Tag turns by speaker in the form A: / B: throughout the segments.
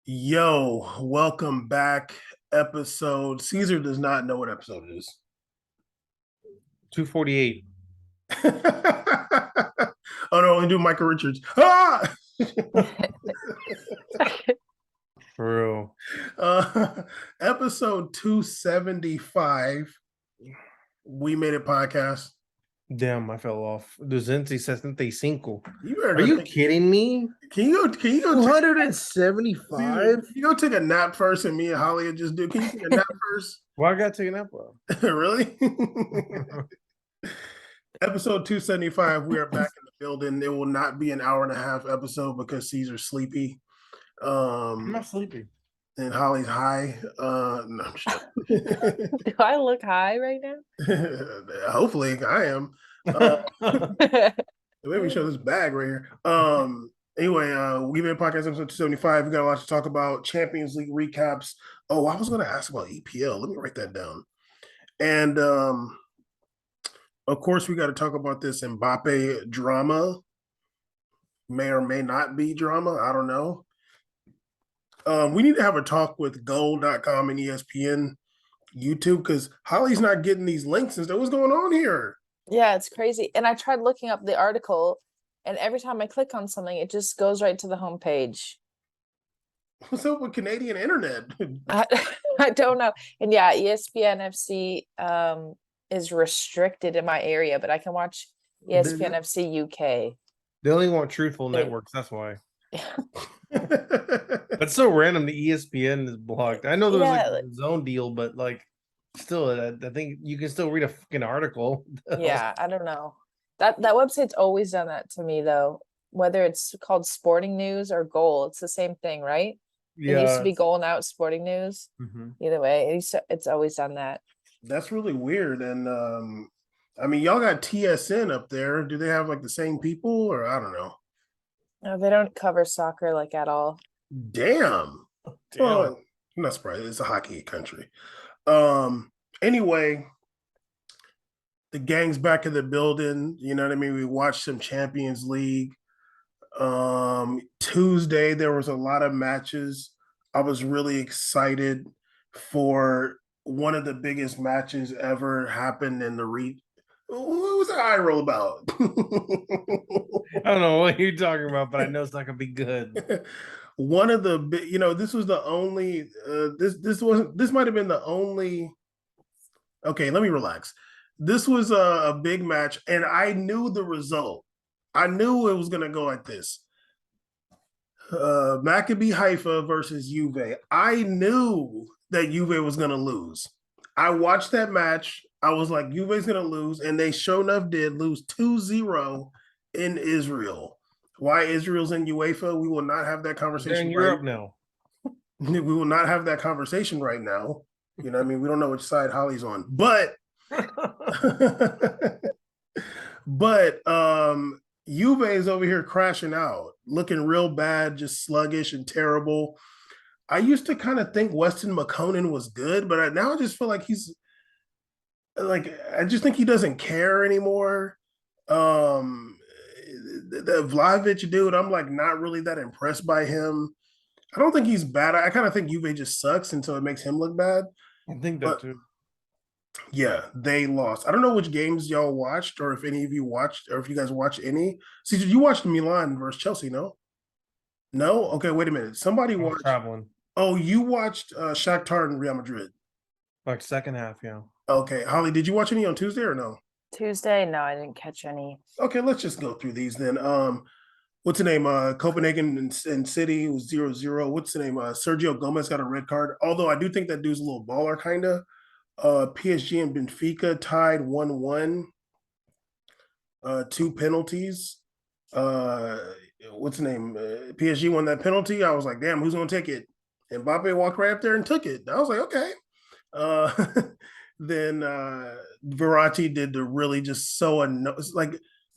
A: Yo, welcome back. Episode Caesar does not know what episode it is.
B: 248.
A: Oh no, we do Michael Richards. Ah!
B: True.
A: uh, Episode 275. We made it podcast.
B: Damn, I fell off. 265.
A: You better
B: Are
A: go
B: you
A: take,
B: kidding me?
A: can you go take, Caesar,
B: 275?
A: can you go take a nap first and me and Holly will just do can you take a nap first?
B: Why I gotta take a nap, bro?
A: Really? Episode 275, we are back in the building. It will not be an hour and a half episode because Caesar's sleepy.
B: I'm
A: Um
B: not sleepy.
A: and Holly's high. No, I'm just
C: Do I look high right
A: hopefully I am.
C: now?
A: Let me show this bag right here. Anyway, we've been podcast episode 275. We got a lot to talk about. Champions League recaps. Oh, I was gonna ask about EPL. Let me write that down. And of course, we got to talk about this Mbappe drama. May or may not be drama. I don't know. We need to have a talk with gold.com and ESPN YouTube because Holly's not getting these links and stuff. What's going on here?
C: Yeah, it's crazy. And I tried looking up the article, and every time I click on something, it just goes right to the homepage.
A: What's up with Canadian internet?
C: I don't know. And yeah, ESPN FC is restricted in my area, but I can watch ESPN FC UK.
B: They only want truthful networks. That's why. That's so random. The ESPN is blocked. I know there was like a zone deal, but like still, I think you can still read a fucking article.
C: Yeah, I don't know. That website's always done that to me though. Whether it's called Sporting News or Goal, it's the same thing, right?
B: Yeah.
C: It used to be Goal, now it's Sporting News. Either way, it's always done that.
A: That's really weird. And I mean, y'all got TSN up there. Do they have like the same people or I don't know?
C: No, they don't cover soccer like at all.
A: Damn. Well, I'm not surprised. It's a hockey country. Anyway, the gang's back in the building. You know what I mean? We watched some Champions League. Tuesday, there was a lot of matches. I was really excited for one of the biggest matches ever happened in the what was the eye roll about?
B: I don't know what you're talking about, but I know it's not gonna be good.
A: One of the this was the only this might have been the only. Okay, let me relax. This was a big match, and I knew the result. I knew it was gonna go like this. Maccabi Haifa versus Juve. I knew that Juve was gonna lose. I watched that match. I was like, Juve's gonna lose, and they sure enough did lose 2-0 in Israel. Why Israel's in UEFA? We will not have that conversation.
B: They're in Europe now.
A: We will not have that conversation right now. You know what I mean? We don't know which side Holly's on. But Juve is over here crashing out, looking real bad, just sluggish and terrible. I used to kind of think Weston McKennie was good, but now I just feel like he's like, I just think he doesn't care anymore. The Vlahovic dude, I'm like not really that impressed by him. I don't think he's bad. I kind of think Juve just sucks, and so it makes him look bad.
B: I think that too.
A: Yeah, they lost. I don't know which games y'all watched, or if any of you watched, or if you guys watched any. See, you watched Milan versus Chelsea, no? No? Okay, wait a minute. Somebody watched.
B: Traveling.
A: Oh, you watched Shakhtar and Real Madrid.
B: Like second half, yeah.
A: Okay, Holly, did you watch any on Tuesday or no?
C: Tuesday? No, I didn't catch any.
A: Okay, let's just go through these then. What's the name? Copenhagen and City was 0-0. What's the name? Sergio Gomez got a red card. Although I do think that dude's a little baller, kind of. PSG and Benfica tied 1-1. 2 penalties. What's the name? PSG won that penalty. I was like, damn, who's gonna take it? And Mbappe walked right up there and took it. I was like, okay. Then Verratti did the really just so like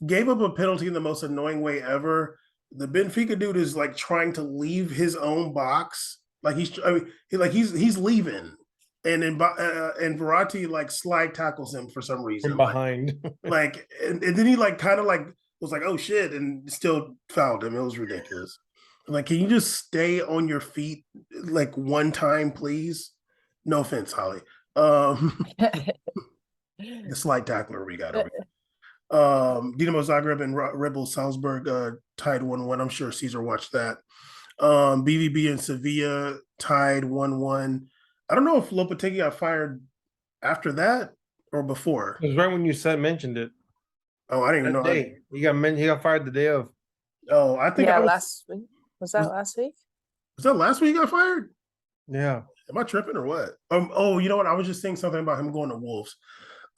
A: gave up a penalty in the most annoying way ever. The Benfica dude is like trying to leave his own box, like he's leaving, and then and Verratti like slide tackles him for some reason
B: from behind,
A: and then he like kind of like was like, oh shit, and still fouled him. It was ridiculous. Like, can you just stay on your feet like one time, please? No offense, Holly. The slight tackler we got over. Dinamo Zagreb and Red Bull Salzburg tied 1-1. I'm sure Caesar watched that. BVB and Sevilla tied 1-1. I don't know if Lopetegui got fired after that or before.
B: It was right when you mentioned it.
A: Oh, I didn't even
B: That
A: know.
B: day. He got fired the day of.
A: Oh, I think
C: Yeah,
A: I was.
C: last week. Was that last week?
A: Was that last week he got fired?
B: Yeah.
A: Am I tripping or what? Oh, you know what? I was just saying something about him going to Wolves.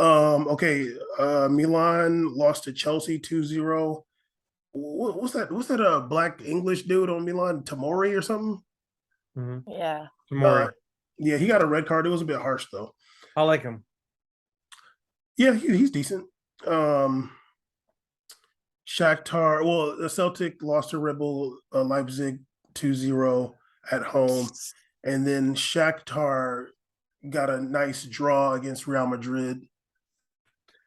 A: Okay. Milan lost to Chelsea 2-0. What's that? What's that black English dude on Milan? Tamori or something?
C: Yeah.
B: Tomorrow.
A: Yeah, he got a red card. It was a bit harsh though.
B: I like him.
A: Yeah, he's decent. Shakhtar, well, the Celtic lost to Red Bull Leipzig 2-0 at home. And then Shakhtar got a nice draw against Real Madrid.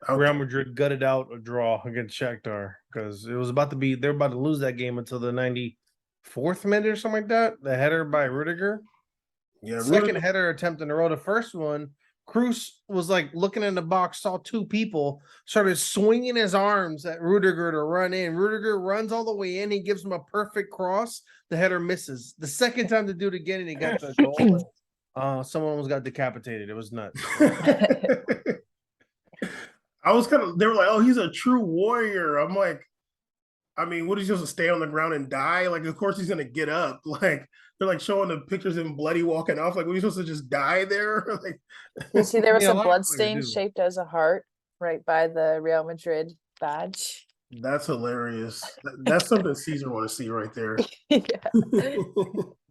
B: Real Madrid gutted out a draw against Shakhtar because it was about to be, they're about to lose that game until the 94th minute or something like that. The header by Rudiger.
A: Yeah,
B: Second header attempt in a row. The first one, Cruz was like looking in the box, saw two people, started swinging his arms at Rudiger to run in. Rudiger runs all the way in. He gives him a perfect cross. The header misses. The second time to do it again, and he got the goal. Someone almost got decapitated. It was nuts.
A: I was they were like, oh, he's a true warrior. I'm like, I mean, what is he supposed to stay on the ground and die? Like, of course he's gonna get up. Like, they're like showing the pictures of him bloody walking off. Like, what are you supposed to just die there? Like,
C: you see, there was
B: Yeah, a
C: a
B: lot of
C: blood
B: players
C: stain
B: do.
C: shaped as a heart right by the Real Madrid badge.
A: that's hilarious. That's something Caesar want to see right there.
C: Yeah.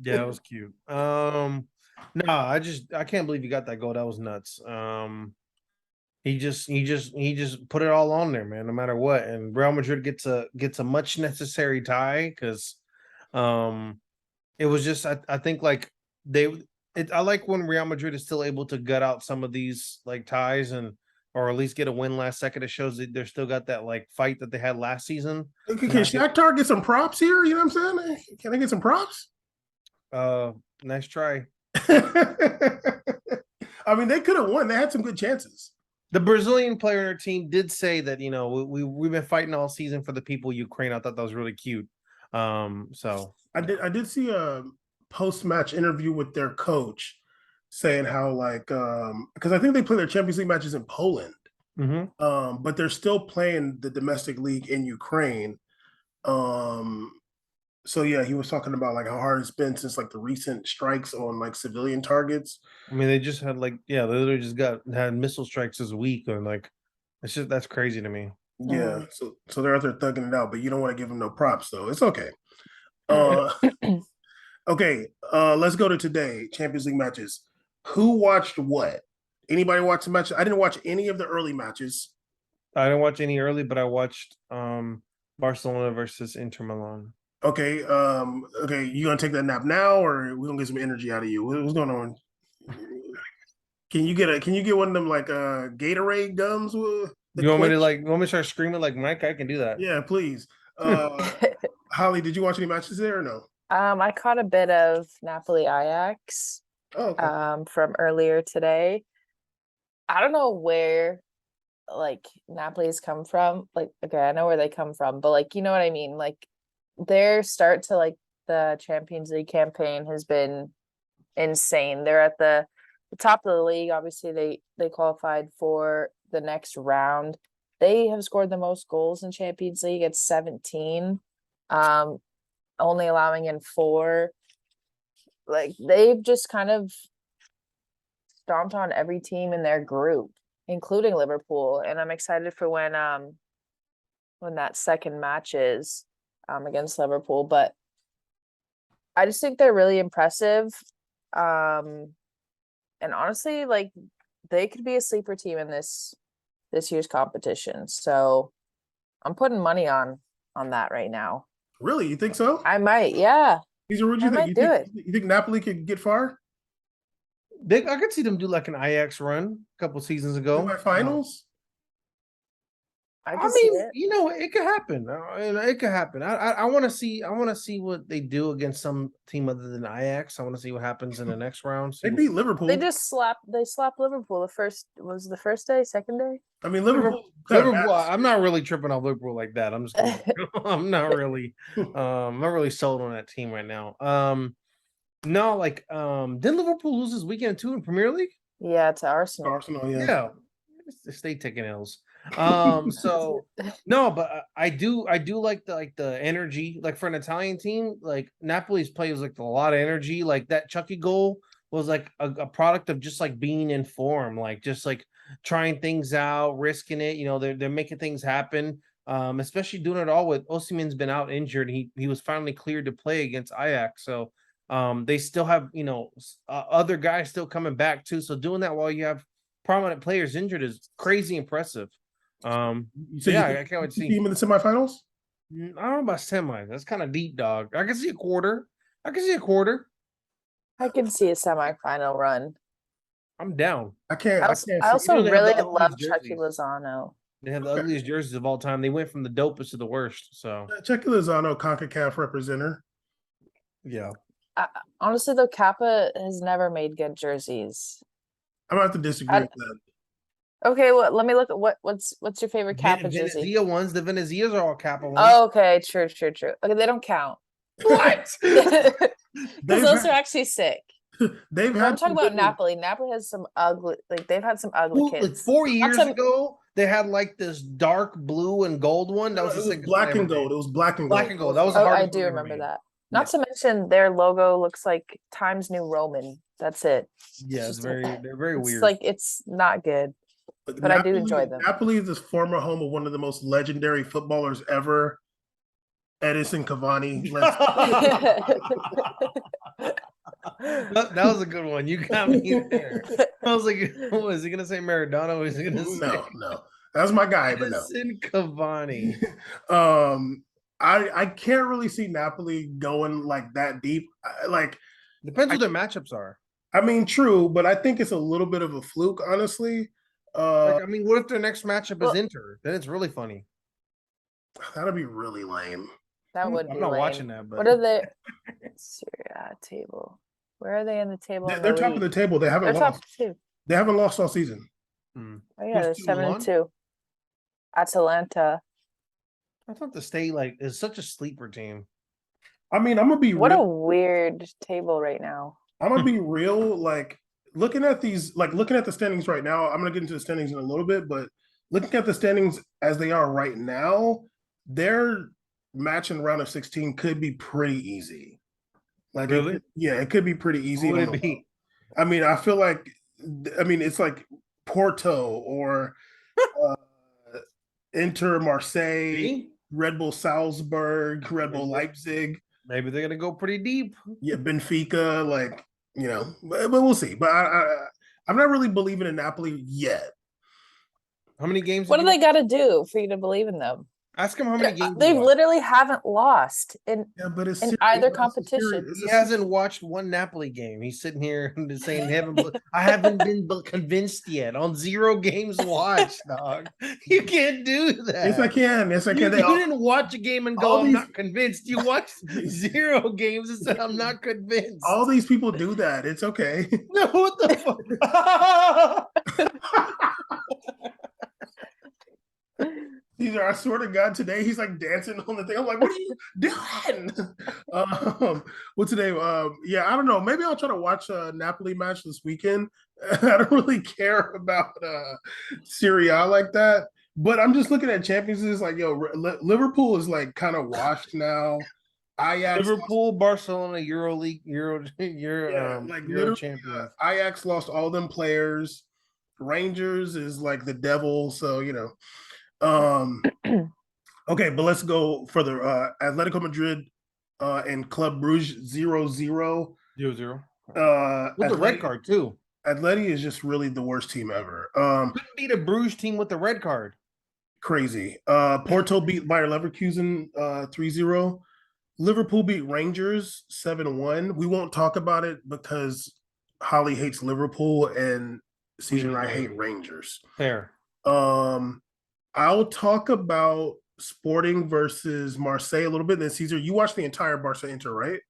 B: Yeah, it was cute. No, I can't believe you got that goal. That was nuts. He just put it all on there, man, no matter what. And Real Madrid gets a much necessary tie because it was just I think like I like when Real Madrid is still able to gut out some of these like ties and or at least get a win last second. It shows that they're still got that like fight that they had last season.
A: Can Shakhtar get some props here? You know what I'm saying? Can I get some props?
B: Nice try.
A: I mean, they could have won. They had some good chances.
B: The Brazilian player on our team did say that, you know, we've been fighting all season for the people of Ukraine. I thought that was really cute. So
A: I did see a post-match interview with their coach saying how like because I think they play their Champions League matches in Poland. But they're still playing the domestic league in Ukraine. So yeah, he was talking about like how hard it's been since like the recent strikes on like civilian targets.
B: I mean, they just had like, yeah, they literally just had missile strikes this week, and like, it's just that's crazy to me.
A: Yeah, so they're out there thugging it out, but you don't want to give them no props though. It's okay. Okay, let's go to today Champions League matches. Who watched what? Anybody watch the match? I didn't watch any of the early matches.
B: I didn't watch any early, but I watched Barcelona versus Inter Milan.
A: Okay, okay, you gonna take that nap now, or we gonna get some energy out of you? What's going on? Can you get one of them like Gatorade gums?
B: You want me to start screaming like Mike? I can do that.
A: Yeah, please. Holly, did you watch any matches there or no?
C: I caught a bit of Napoli Ajax from earlier today. I don't know where like Napoli's come from. Like, okay, I know where they come from, but like, you know what I mean? Like their start to like the Champions League campaign has been insane. They're at the top of the league. Obviously, they qualified for the next round. They have scored the most goals in Champions League at 17, only allowing in 4. Like they've just kind of stomped on every team in their group, including Liverpool. And I'm excited for when that second match is against Liverpool. But I just think they're really impressive. And honestly, like they could be a sleeper team in this year's competition. So I'm putting money on that right now.
A: Really? You think so?
C: I might, yeah.
A: These are what you think? You think Napoli could get far?
B: I could see them do like an Ajax run a couple seasons ago.
A: Finals?
C: I can see it.
B: You know, it could happen. It could happen. I want to see. I want to see what they do against some team other than Ajax. I want to see what happens in the next round.
A: They beat Liverpool.
C: They slapped Liverpool the first day, second day.
A: I mean, Liverpool.
B: I'm not really tripping off Liverpool like that. I'm just kidding. I'm not really sold on that team right now. No, like didn't Liverpool lose this weekend too in Premier League?
C: Yeah, to Arsenal.
A: Yeah.
B: Stay taking L's. So no, but I do like the energy, like for an Italian team, like Napoli's play was like a lot of energy. Like that Chucky goal was like a product of just like being in form, like just like trying things out, risking it. You know, they're making things happen. Especially doing it all with Osimhen's been out injured. He was finally cleared to play against Ajax. So they still have, you know, other guys still coming back too. So doing that while you have prominent players injured is crazy impressive. I can't wait to see
A: him in the semifinals.
B: I don't know about semi. That's kind of deep, dog. I can see a quarter.
C: I can see a semifinal run.
B: I'm down.
A: I can't.
C: I also really love Chucky Lozano.
B: They have the ugliest jerseys of all time. They went from the dopest to the worst. So
A: Chucky Lozano, CONCACAF representative.
B: Yeah.
C: Honestly, though, Kappa has never made good jerseys.
A: I'm gonna have to disagree with that.
C: Okay, well, let me look at what's your favorite Kappa jersey?
B: Venezia ones. The Venezias are all Kappa ones.
C: Oh, okay, true. Okay, they don't count.
B: What?
C: Those are actually sick.
A: I'm
C: talking about Napoli. Napoli has some ugly, like they've had some ugly kids.
B: Like 4 years ago, they had like this dark blue and gold one. That was
A: black and gold. It was black and gold.
B: Black and gold. That was
C: I do remember that. Not to mention their logo looks like Times New Roman. That's it.
B: Yeah, they're very weird.
C: It's like it's not good. But Napoli, I do enjoy them.
A: Napoli is the former home of one of the most legendary footballers ever, Edison Cavani.
B: That was a good one. You got me there. I was like, what is he gonna say? Maradona? Or is he gonna say?
A: No. That's my guy, but no.
B: Edison Cavani.
A: I can't really see Napoli going like that deep.
B: Depends what their matchups are.
A: I mean, true, but I think it's a little bit of a fluke, honestly.
B: What if their next matchup is Inter? Then it's really funny.
A: That'd be really lame.
C: That would be
B: I'm not
C: lame.
B: watching that, but
C: what are they? Table. Where are they in the table?
A: They're top of the table. They haven't lost. They haven't lost all season.
C: Oh yeah, they're 7-2. Atalanta.
B: I thought the state is such a sleeper team.
A: I mean, I'm gonna be
C: what a weird table right now.
A: I'm gonna be real. Like looking at the standings right now. I'm gonna get into the standings in a little bit, but looking at the standings as they are right now, their match in round of 16 could be pretty easy. Like,
B: really?
A: It could be pretty easy.
B: What would it be?
A: I mean, I feel like, it's like Porto or Inter Marseille, Red Bull Salzburg, Red Bull Leipzig.
B: Maybe they're gonna go pretty deep.
A: Yeah, Benfica, but we'll see. But I'm not really believing in Napoli yet.
B: How many games?
C: What do they got to do for you to believe in them?
B: Ask him how many games
C: they literally haven't lost in either competition.
B: He hasn't watched one Napoli game. He's sitting here saying, I haven't been convinced yet on 0 games watched, dog. You can't do that.
A: Yes, I can.
B: You didn't watch a game and go, I'm not convinced. You watched 0 games and said, I'm not convinced.
A: All these people do that. It's okay.
B: No, what the fuck?
A: I swear to God, today he's like dancing on the thing. I'm like, what are you doing? Today? I don't know. Maybe I'll try to watch a Napoli match this weekend. I don't really care about Serie A like that. But I'm just looking at Champions League. Like, Liverpool is like kind of washed now. Ajax,
B: Liverpool, Barcelona, Euro champion.
A: Ajax lost all them players. Rangers is like the devil. So okay, but let's go further. Atletico Madrid and Club Brugge 0-0.
B: 0-0. With the red card too.
A: Atleti is just really the worst team ever.
B: Couldn't beat a Bruges team with the red card.
A: Crazy. Porto beat Bayer Leverkusen 3-0. Liverpool beat Rangers 7-1. We won't talk about it because Holly hates Liverpool and Caesar and I hate Rangers.
B: Fair.
A: I'll talk about Sporting versus Marseille a little bit. Then Caesar, you watched the entire Barca Inter, right?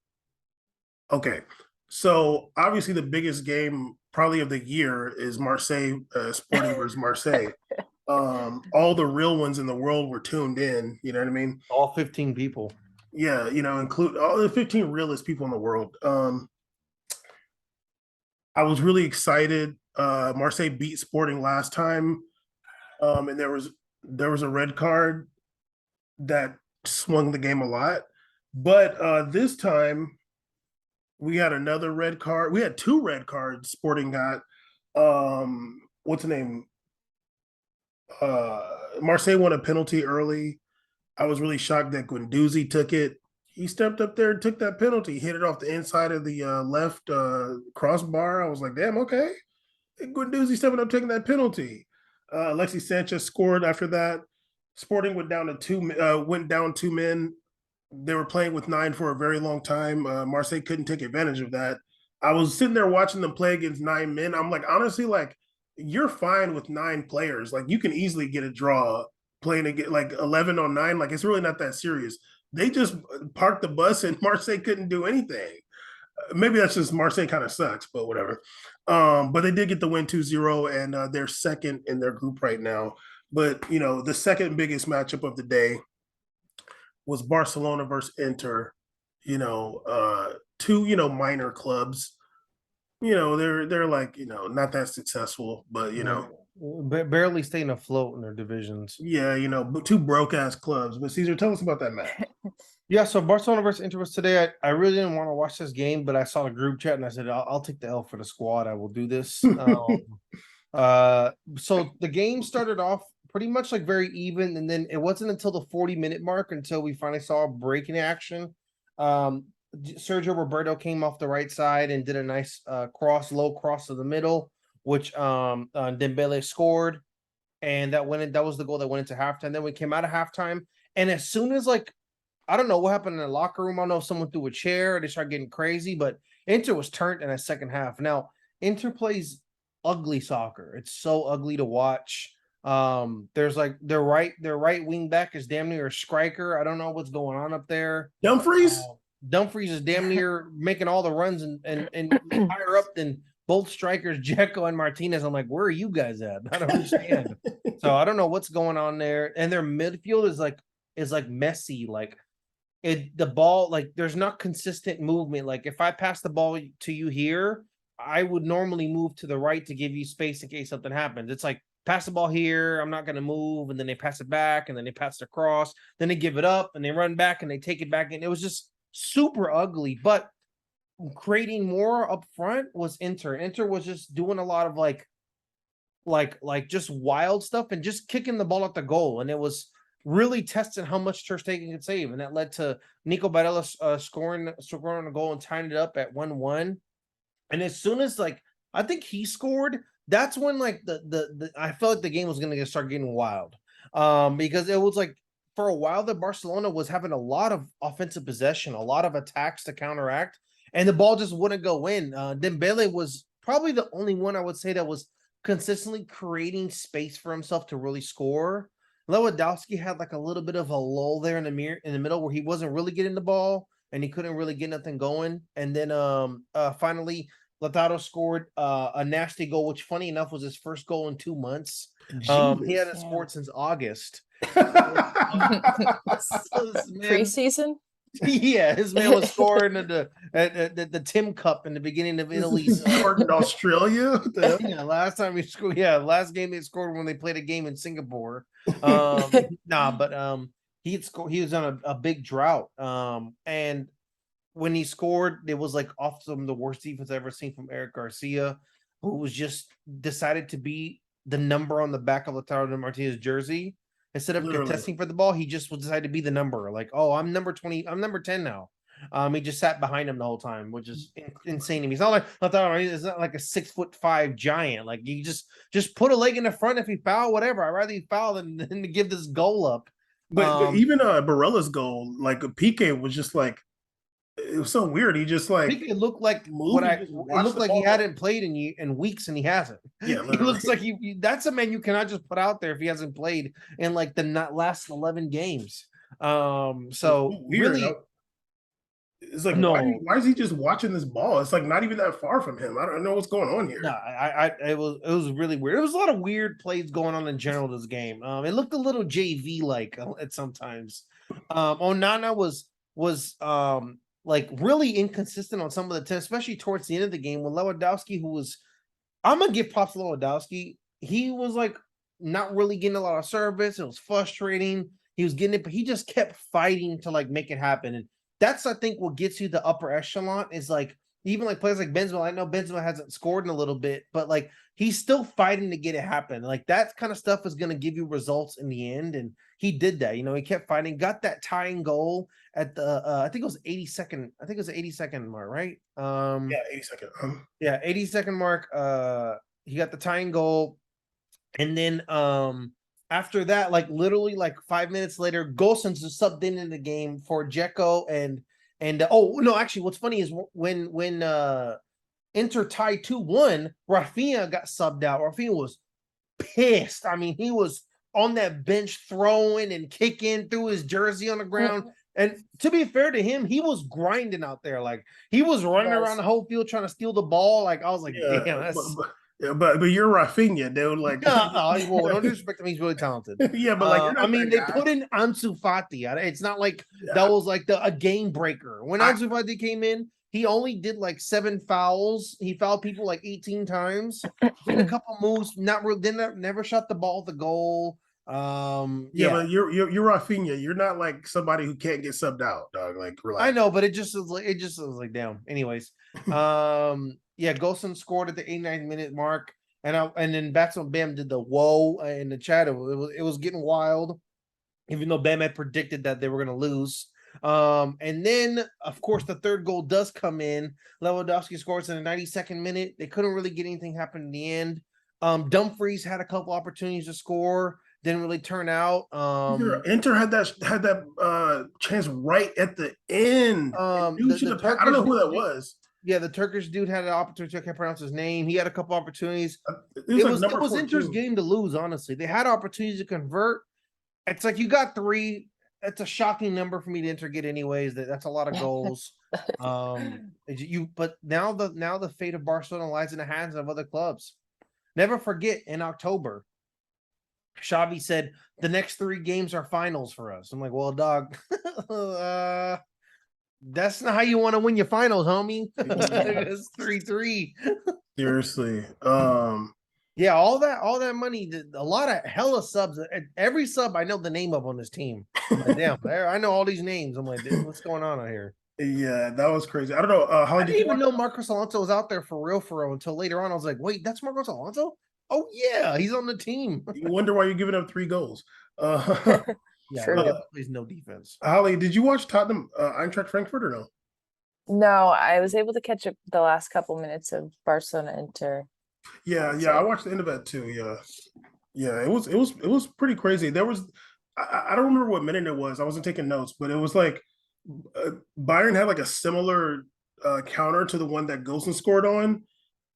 A: Okay. So obviously the biggest game probably of the year is Marseille Sporting versus Marseille. All the real ones in the world were tuned in. You know what I mean?
B: All 15 people.
A: Yeah, include all the 15 realest people in the world. I was really excited. Marseille beat Sporting last time, and there was a red card that swung the game a lot. But this time we had another red card. We had two red cards. Sporting got what's the name? Marseille won a penalty early. I was really shocked that Guendouzi took it. He stepped up there and took that penalty, hit it off the inside of the left crossbar. I was like, damn, okay. Guendouzi stepping up, taking that penalty. Alexis Sanchez scored after that. Sporting went down two men. They were playing with nine for a very long time. Marseille couldn't take advantage of that. I was sitting there watching them play against nine men. I'm like, honestly, like you're fine with nine players. Like you can easily get a draw playing against like 11 on nine. Like it's really not that serious. They just parked the bus and Marseille couldn't do anything. Maybe that's just Marseille kind of sucks, but whatever. But they did get the win 2-0, and they're second in their group right now. But the second biggest matchup of the day was Barcelona versus Inter. Two minor clubs. They're like not that successful, but
B: barely staying afloat in their divisions.
A: Yeah, two broke ass clubs. But Caesar, tell us about that match.
B: Yeah, so Barcelona versus Inter was today. I really didn't want to watch this game, but I saw the group chat and I said, I'll take the L for the squad. I will do this. So the game started off pretty much like very even, and then it wasn't until the 40-minute mark until we finally saw a break in action. Sergio Roberto came off the right side and did a nice low cross to the middle, which Dembele scored, and that was the goal that went into halftime. Then we came out of halftime, and as soon as I don't know what happened in the locker room. I don't know if someone threw a chair, they started getting crazy, but Inter was turned in the second half. Now, Inter plays ugly soccer. It's so ugly to watch. There's like their right wing back is damn near a striker. I don't know what's going on up there.
A: Dumfries?
B: Dumfries is damn near making all the runs and higher up than both strikers, Dzeko and Martinez. I'm like, where are you guys at? I don't understand. So I don't know what's going on there. And their midfield is like messy. Like the ball, like there's not consistent movement. Like if I pass the ball to you here, I would normally move to the right to give you space in case something happens. It's like pass the ball here, I'm not going to move, and then they pass it back, and then they pass it across, then they give it up, and they run back, and they take it back, and it was just super ugly. But creating more up front was Inter. Inter was just doing a lot of like just wild stuff and just kicking the ball at the goal, and it was really testing how much Ter Stegen could save, and that led to Nico Barella scoring a goal and tying it up at 1-1. And as soon as I think he scored, that's when the I felt like the game was going to start getting wild, because it was like for a while that Barcelona was having a lot of offensive possession, a lot of attacks to counteract, and the ball just wouldn't go in. Dembele was probably the only one I would say that was consistently creating space for himself to really score. Lewandowski had like a little bit of a lull there in the middle where he wasn't really getting the ball and he couldn't really get nothing going. And then finally Lautaro scored a nasty goal, which funny enough was his first goal in 2 months. He hadn't scored since August.
C: Preseason?
B: Yeah, his man was scoring at the Tim Cup in the beginning of Italy's
A: in Australia.
B: Yeah, last time he scored. Yeah, last game they scored when they played a game in Singapore. But he had scored. He was on a big drought. And when he scored, it was like off some of the worst defense I've ever seen from Eric Garcia, who was just decided to be the number on the back of Lautaro Martinez's jersey. Instead of contesting for the ball, he just decided to be the number. Like, oh, I'm number 20. I'm number 10 now. He just sat behind him the whole time, which is insane to me. He's not like he's not like a 6'5" giant. Like you just put a leg in the front if he foul, whatever. I'd rather he foul than to give this goal up.
A: But even Barella's goal, like Piqué was just like it was so weird. He just
B: I
A: like
B: think it looked like
A: moved.
B: it looked like he hadn't played in weeks, and he hasn't.
A: Yeah,
B: he looks like that's a man you cannot just put out there if he hasn't played in like the last 11 games. So
A: weird.
B: really,
A: it's like
B: no,
A: why is he just watching this ball? It's like not even that far from him. I don't know what's going on here.
B: no, it was really weird. It was a lot of weird plays going on in general this game. It looked a little JV like at sometimes. Onana was like really inconsistent on some of the tests, especially towards the end of the game when Lewandowski, who was, I'm gonna give props to Lewandowski. He was like not really getting a lot of service. It was frustrating. He was getting it, but he just kept fighting to like make it happen. And that's, I think, what gets you the upper echelon is like even like players like Benzema. I know Benzema hasn't scored in a little bit, but like he's still fighting to get it happen. Like that kind of stuff is going to give you results in the end. And he did that. You know, he kept fighting, got that tying goal at the I think it was 82nd. I think it was the 82nd mark, right?
A: Yeah, 82nd.
B: Yeah, 82nd mark. He got the tying goal. And then after that, like literally like 5 minutes later, Golson's just subbed in the game for Dzeko and oh no, actually, what's funny is when Inter tied 2-1, Rafinha got subbed out. Rafinha was pissed. I mean, he was on that bench throwing and kicking, threw his jersey on the ground. And to be fair to him, he was grinding out there. Like he was running around the whole field trying to steal the ball. Like I was like, damn, that's.
A: But you're Rafinha, dude. Like,
B: well, don't disrespect him. He's really talented.
A: Yeah, but like,
B: I mean, they put in Ansu Fati. It's not like that was like a game breaker. When Ansu Fati came in, he only did like 7 fouls. He fouled people like 18 times. Did a couple moves. Not really. Never shot the ball at the goal.
A: Yeah, but you're Rafinha. You're not like somebody who can't get subbed out, dog. Like, relax.
B: I know, but it just was like damn. Anyways, yeah, Golson scored at the 89th minute mark, and then Baxter Bam did the whoa in the chat. It was getting wild, even though Bam had predicted that they were going to lose. And then of course the third goal does come in. Lewandowski scores in the 92nd minute. They couldn't really get anything happen in the end. Dumfries had a couple opportunities to score. Didn't really turn out.
A: Inter had that chance right at the end. I don't know who that was.
B: Yeah, the Turkish dude had an opportunity. I can't pronounce his name. He had a couple opportunities. It was Inter's game to lose, honestly. They had opportunities to convert. It's like you got 3. That's a shocking number for me to Inter get anyways. That's a lot of goals. But now the fate of Barcelona lies in the hands of other clubs. Never forget in October, Xavi said the next 3 games are finals for us. I'm like, well, dog, that's not how you want to win your finals, homie. It's 3-3.
A: Seriously.
B: Yeah, all that money, a lot of hella subs. Every sub I know the name of on this team. I'm like, damn, I know all these names. I'm like, what's going on out here?
A: Yeah, that was crazy. I don't know.
B: I didn't even know Marcos Alonso was out there for real until later on. I was like, wait, that's Marcos Alonso? Oh yeah, he's on the team.
A: You wonder why you're giving up 3 goals.
B: Yeah, plays no defense.
A: Holly, did you watch Tottenham Eintracht Frankfurt or no?
C: No, I was able to catch up the last couple minutes of Barcelona Inter.
A: Yeah, I watched the end of that too. Yeah, it was pretty crazy. There was, I don't remember what minute it was. I wasn't taking notes, but it was like Bayern had like a similar counter to the one that Golson scored on.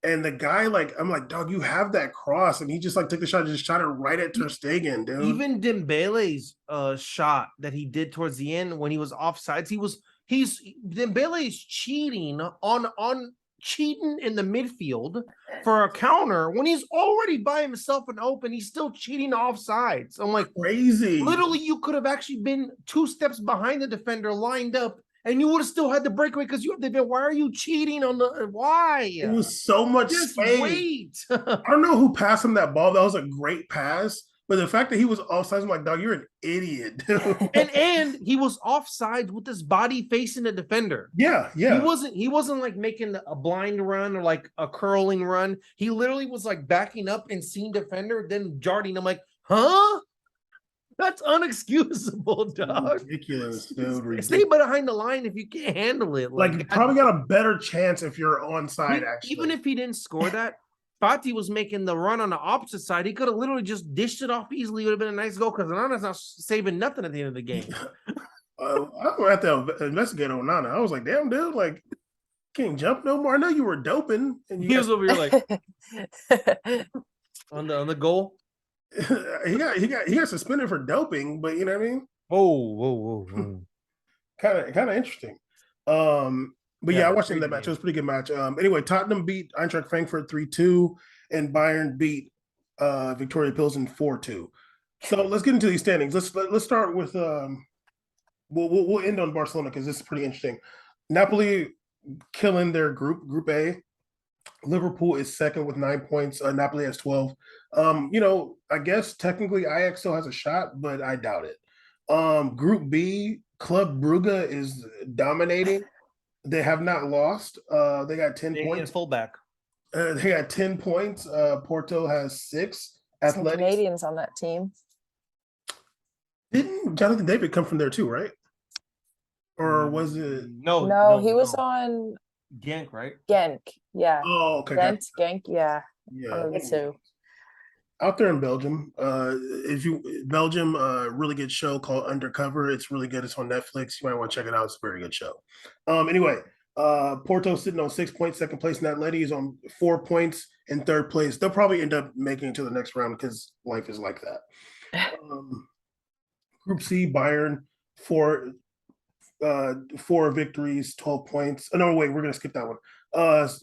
A: And the guy, like, I'm like, dog, you have that cross, and he just like took the shot, just shot it right at Ter Stegen, dude.
B: Even Dembele's shot that he did towards the end when he was offsides, Dembele's cheating on cheating in the midfield for a counter when he's already by himself and open. He's still cheating offsides. I'm like,
A: crazy.
B: Literally, you could have actually been 2 steps behind the defender, lined up. And you would have still had the breakaway because you have the been. Why are you cheating on the? Why?
A: It was so much space.
B: Wait.
A: I don't know who passed him that ball. That was a great pass. But the fact that he was offside, I'm like, dog, you're an idiot.
B: and he was offside with his body facing the defender.
A: Yeah.
B: He wasn't like making a blind run or like a curling run. He literally was like backing up and seeing defender, then darting. I'm like, huh? That's unexcusable, dog.
A: Ridiculous, dude.
B: Stay behind the line if you can't handle it.
A: Like you probably got a better chance if you're onside, actually.
B: Even if he didn't score that, Fati was making the run on the opposite side. He could have literally just dished it off easily. It would have been a nice goal because Anana's not saving nothing at the end of the game.
A: I'm gonna have to investigate Onana. I was like, damn, dude, like, can't jump no more. I know you were doping, and you
B: He was over here like on the goal.
A: he got suspended for doping, but you know what I mean.
B: Whoa.
A: Kind of interesting. But yeah, I watched that match. It was a pretty good match. Anyway, Tottenham beat Eintracht Frankfurt 3-2, and Bayern beat Victoria Pilsen 4-2. So let's get into these standings. Let's start with we'll end on Barcelona because this is pretty interesting. Napoli killing their Group A. Liverpool is second with 9 points. Napoli has 12. I guess technically Ajax still has a shot, but I doubt it. Group B, Club Brugge is dominating. They have not lost. They got 10 points.
B: Fullback.
A: They got 10 points. Porto has 6.
C: Some Canadians on that team.
A: Didn't Jonathan David come from there too, right? Or was it?
C: No, he was on
B: Genk, right?
C: Genk, yeah.
A: Oh, okay.
C: Genk, yeah.
A: Yeah.
C: So
A: out there in Belgium, really good show called Undercover. It's really good. It's on Netflix. You might want to check it out. It's a very good show. Anyway, Porto sitting on 6 points, second place. And Atleti is on 4 points in third place. They'll probably end up making it to the next round because life is like that. Group C, Bayern, four victories, 12 points. Oh, no, wait, we're gonna skip that one.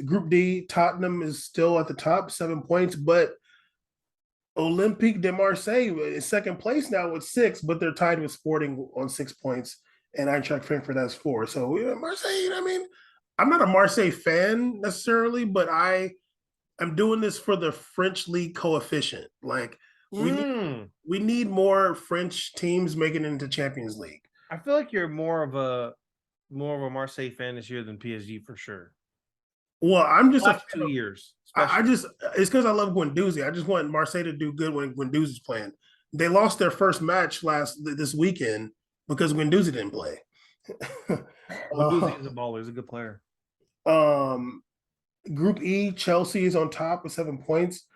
A: Group D, Tottenham is still at the top, 7 points, but Olympique de Marseille is second place now with 6, but they're tied with Sporting on 6 points, and Eintracht Frankfurt has 4. So Marseille, I mean, I'm not a Marseille fan necessarily, but I am doing this for the French league coefficient. Like we need more French teams making it into Champions League.
B: I feel like you're more of a Marseille fan this year than PSG for sure.
A: Well, I'm just
B: last 2 years.
A: It's because I love Guendouzi. I just want Marseille to do good when Guendouzi's playing. They lost their first match this weekend because Guendouzi didn't play.
B: Guendouzi is a baller. He's a good player.
A: Group E, Chelsea is on top with 7 points.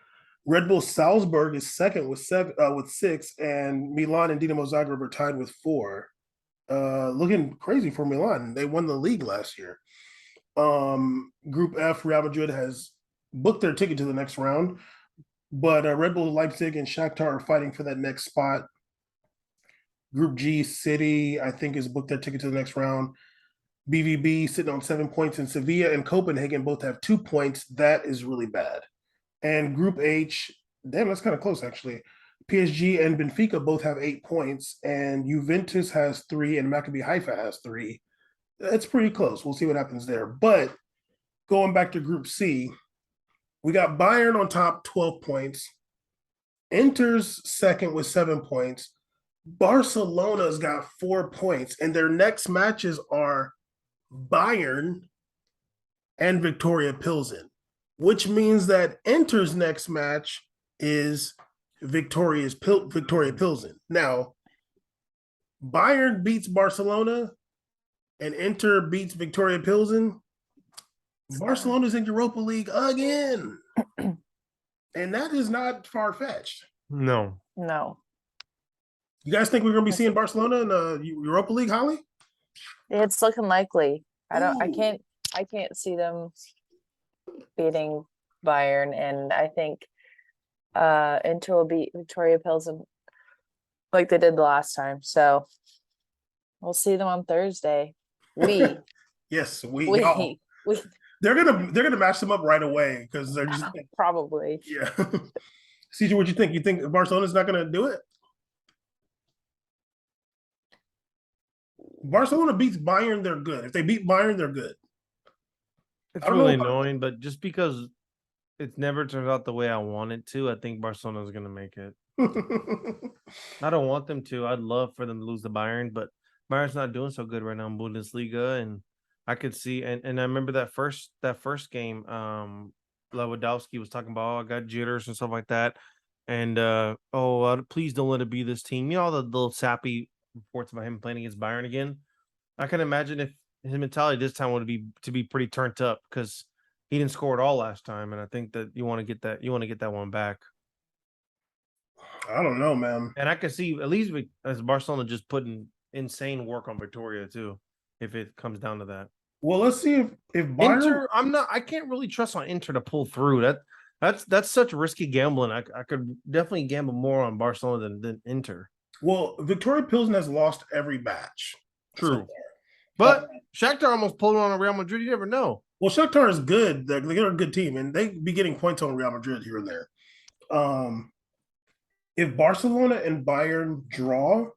A: Red Bull Salzburg is second with 6, and Milan and Dinamo Zagreb are tied with 4. Looking crazy for Milan. They won the league last year. Group F, Real Madrid has booked their ticket to the next round, but Red Bull Leipzig and Shakhtar are fighting for that next spot. Group G, City, I think, has booked their ticket to the next round. BVB sitting on 7 points, and Sevilla and Copenhagen both have 2 points. That is really bad. And Group H, damn, that's kind of close, actually. PSG and Benfica both have 8 points, and Juventus has 3, and Maccabi Haifa has 3. It's pretty close. We'll see what happens there. But going back to Group C, we got Bayern on top, 12 points. Inter's second with 7 points. Barcelona's got 4 points, and their next matches are Bayern and Victoria Pilsen, which means that Inter's next match is Victoria Pilsen. Now, Bayern beats Barcelona and Inter beats Victoria Pilsen. Barcelona's in Europa League again. And that is not far-fetched.
B: No.
A: You guys think we're going to be seeing Barcelona in the Europa League, Holly?
C: It's looking likely. I can't see them beating Bayern, and I think Inter will beat Victoria Pilsen like they did the last time. So we'll see them on Thursday.
A: Yes, they're gonna match them up right away because they're just
C: probably.
A: Yeah. CJ, what you think? You think Barcelona's not gonna do it? Barcelona beats Bayern, they're good. If they beat Bayern, they're good.
B: It's really annoying, but just because it never turns out the way I want it to, I think Barcelona's gonna make it. I don't want them to. I'd love for them to lose to Bayern, but Bayern's not doing so good right now in Bundesliga, and I could see and I remember that first game, Lewandowski was talking about, I got jitters and stuff like that, and please don't let it be this team. You know, all the little sappy reports about him playing against Bayern again. I can imagine if his mentality this time would be to be pretty turned up because he didn't score at all last time, and I think that you want to get that one back.
A: I don't know, man.
B: And I can see at least as Barcelona just putting insane work on Victoria too, if it comes down to that.
A: Well, let's see if Bayern.
B: Inter, I can't really trust on Inter to pull through. That's such risky gambling. I could definitely gamble more on Barcelona than Inter.
A: Well, Victoria Pilsen has lost every match.
B: True. But Shakhtar almost pulled on Real Madrid. You never know.
A: Well, Shakhtar is good. They're a good team, and they be getting points on Real Madrid here and there. If Barcelona and Bayern draw,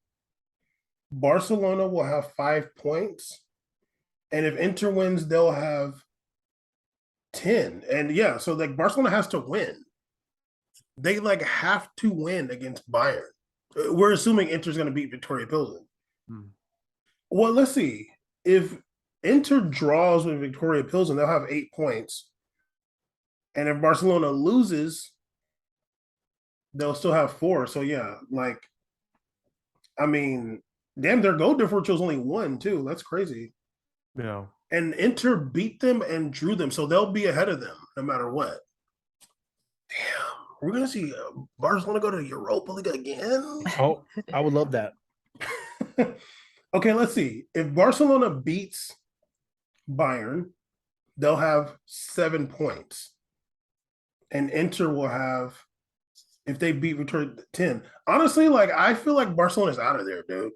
A: Barcelona will have 5 points, and if Inter wins, they'll have 10. And yeah, so like Barcelona has to win. They like have to win against Bayern. We're assuming Inter's going to beat Victoria Pilsen. Well, let's see. If Inter draws with Victoria Pilsen, they'll have 8 points. And if Barcelona loses, they'll still have 4. So yeah, like, I mean, damn, their goal differential is only 1 too. That's crazy.
B: Yeah.
A: And Inter beat them and drew them, so they'll be ahead of them no matter what. Damn, we're gonna see Barcelona go to Europa League again.
B: Oh, I would love that.
A: Okay, let's see. If Barcelona beats Bayern, they'll have 7 points, and Inter will have, if they beat Victoria, 10. Honestly, like I feel like Barcelona's out of there, dude.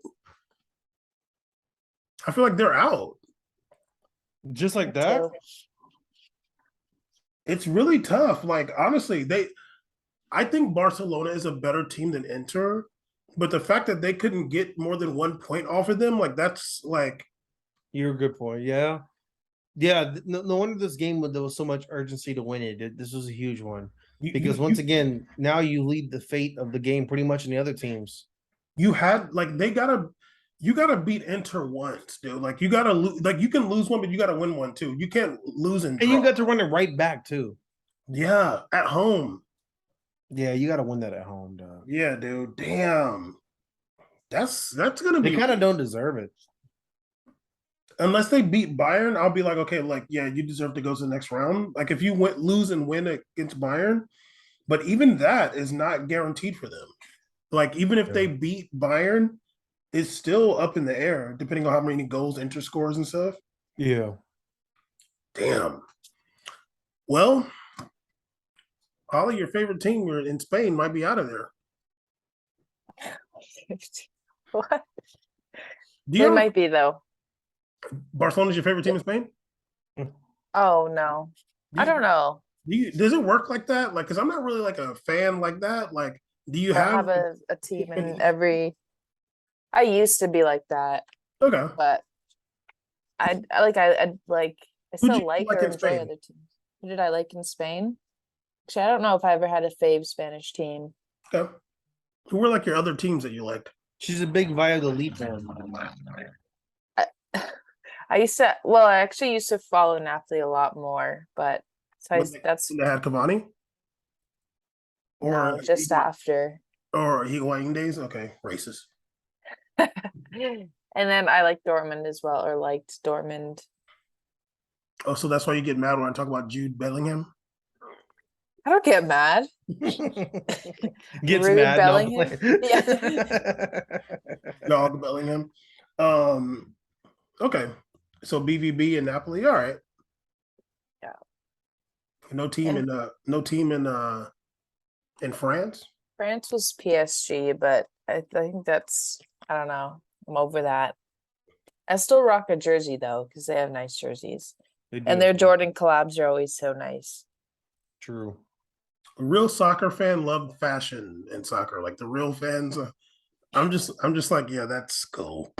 A: I feel like they're out.
B: Just like that.
A: It's really tough. Like honestly, I think Barcelona is a better team than Inter, but the fact that they couldn't get more than 1 point off of them, like that's like.
B: You're a good point. Yeah. Yeah. No wonder this game there was so much urgency to win it. This was a huge one because once again, now you lead the fate of the game pretty much in the other teams.
A: You had like you gotta beat Inter once, dude. Like you gotta like you can lose one, but you gotta win one too. You can't lose and
B: you got to run it right back too.
A: Yeah, at home.
B: Yeah, you got to win that at home, dog.
A: Yeah, dude. Damn, that's gonna be.
B: They kind of don't deserve it.
A: Unless they beat Bayern, I'll be like, okay, like yeah, you deserve to go to the next round. Like if you lose and win against Bayern, but even that is not guaranteed for them. Like even if they beat Bayern, it's still up in the air depending on how many goals Inter scores and stuff.
B: Yeah.
A: Damn. Well, Holly, your favorite team in Spain might be out of there.
C: What? It might be though.
A: Barcelona's your favorite team in Spain?
C: Oh no, I don't know.
A: Does it work like that? Like, because I'm not really like a fan like that. Like, do you have
C: a team in every? I used to be like that.
A: Okay,
C: but I still like or enjoy other teams. Who did I like in Spain? Actually, I don't know if I ever had a fave Spanish team.
A: Okay, who were like your other teams that you liked?
B: She's a big Valladolid fan.
C: I actually used to follow Napoli a lot more, but that's
A: they had Cavani,
C: or just after,
A: or Higuain days. Okay, racist.
C: And then I like Dortmund as well, or liked Dortmund.
A: Oh, so that's why you get mad when I talk about Jude Bellingham?
C: I don't get mad.
B: Gets mad.
C: Bellingham. Yeah.
A: Dog Bellingham. Okay. So BVB and Napoli. All right.
C: Yeah.
A: No team in France.
C: France was PSG, but I think that's, I don't know. I'm over that. I still rock a jersey though, because they have nice jerseys. And their Jordan collabs are always so nice.
B: True.
A: A real soccer fan loved fashion in soccer. Like the real fans, I'm just like, yeah, that's cool.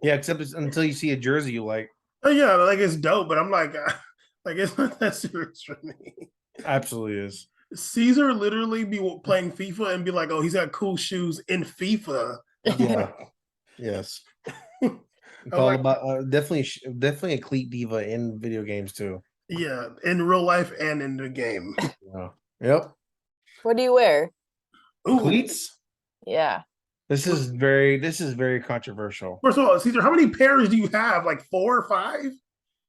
B: Yeah, except until you see a jersey you like.
A: Oh yeah, like it's dope, but I'm like it's not that serious for me.
B: Absolutely is.
A: Caesar literally be playing FIFA and be like, oh, he's got cool shoes in FIFA.
B: Yeah. Yes. It's all about definitely a cleat diva in video games too.
A: Yeah, in real life and in the game.
B: Yeah. Yep.
C: What do you wear?
A: Ooh.
B: Cleats?
C: Yeah.
B: This is very controversial.
A: First of all, Caesar, how many pairs do you have? Like 4 or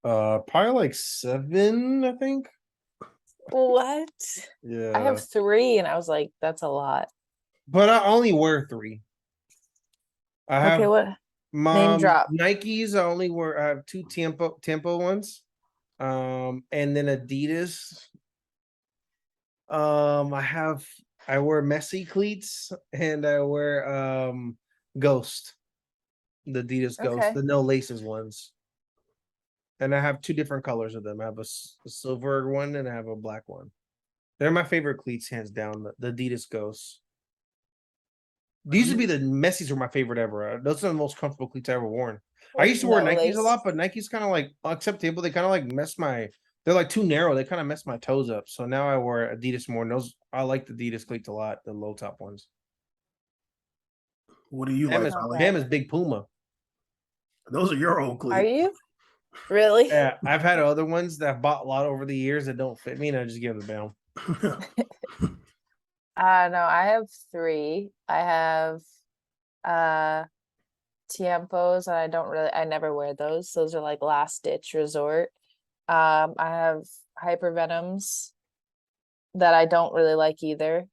A: 5?
B: Probably like 7, I think.
C: What?
B: Yeah.
C: I have 3, and I was like, that's a lot.
B: But I only wear 3. I
C: Okay,
B: have
C: what name
B: mom
C: drop?
B: Nikes. I only wear. I have two tempo ones, and then Adidas. I wear Messi cleats and I wear Ghost, the Adidas Ghost,
C: Okay.
B: the no laces ones. And I have two different colors of them. I have a silver one and I have a black one. They're my favorite cleats, hands down. The Adidas Ghosts. These used to be the Messi's were my favorite ever. Those are the most comfortable cleats I ever worn. I
C: With
B: used to wear
C: no
B: Nikes
C: lace.
B: a lot, but Nikes kind of like acceptable. They kind of like mess my. They're like too narrow. They kind of mess my toes up. So now I wear Adidas more. And those I like the Adidas cleats a lot. The low top ones.
A: What do you
B: Bam
A: like,
B: is
C: Not
A: Holly?
C: bad.
B: Bam is Big Puma.
A: Those are your old
C: Are
A: cleats.
C: you really?
B: Yeah, I've had other ones that I've bought a lot over the years that don't fit me, and I just give them to Bam.
C: No, I have 3. I have Tiempos, and I never wear those. Those are like last ditch resort. I have Hypervenoms that I don't really like either.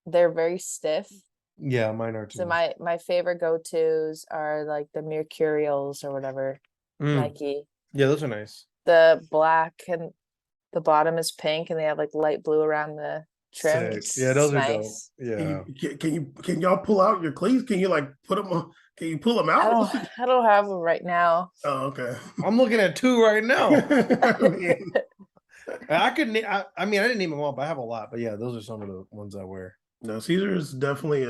C: They're very stiff.
B: Yeah, mine are
C: So
B: too.
C: my favorite go-tos are like the Mercurials or whatever, Nike.
B: Yeah, those are nice.
C: The black and the bottom is pink, and they have like light blue around the trim.
B: Sick. Yeah, those
C: It's
B: are dope.
C: nice.
B: Yeah.
A: Can y'all pull out your cleats? Can you like put them on? Can you pull them out?
C: I don't have them right now.
A: Oh, okay.
B: I'm looking at 2 right now.
A: I mean,
B: I could. I mean, I didn't name them all, but I have a lot. But yeah, those are some of the ones I wear.
A: no, Caesar is definitely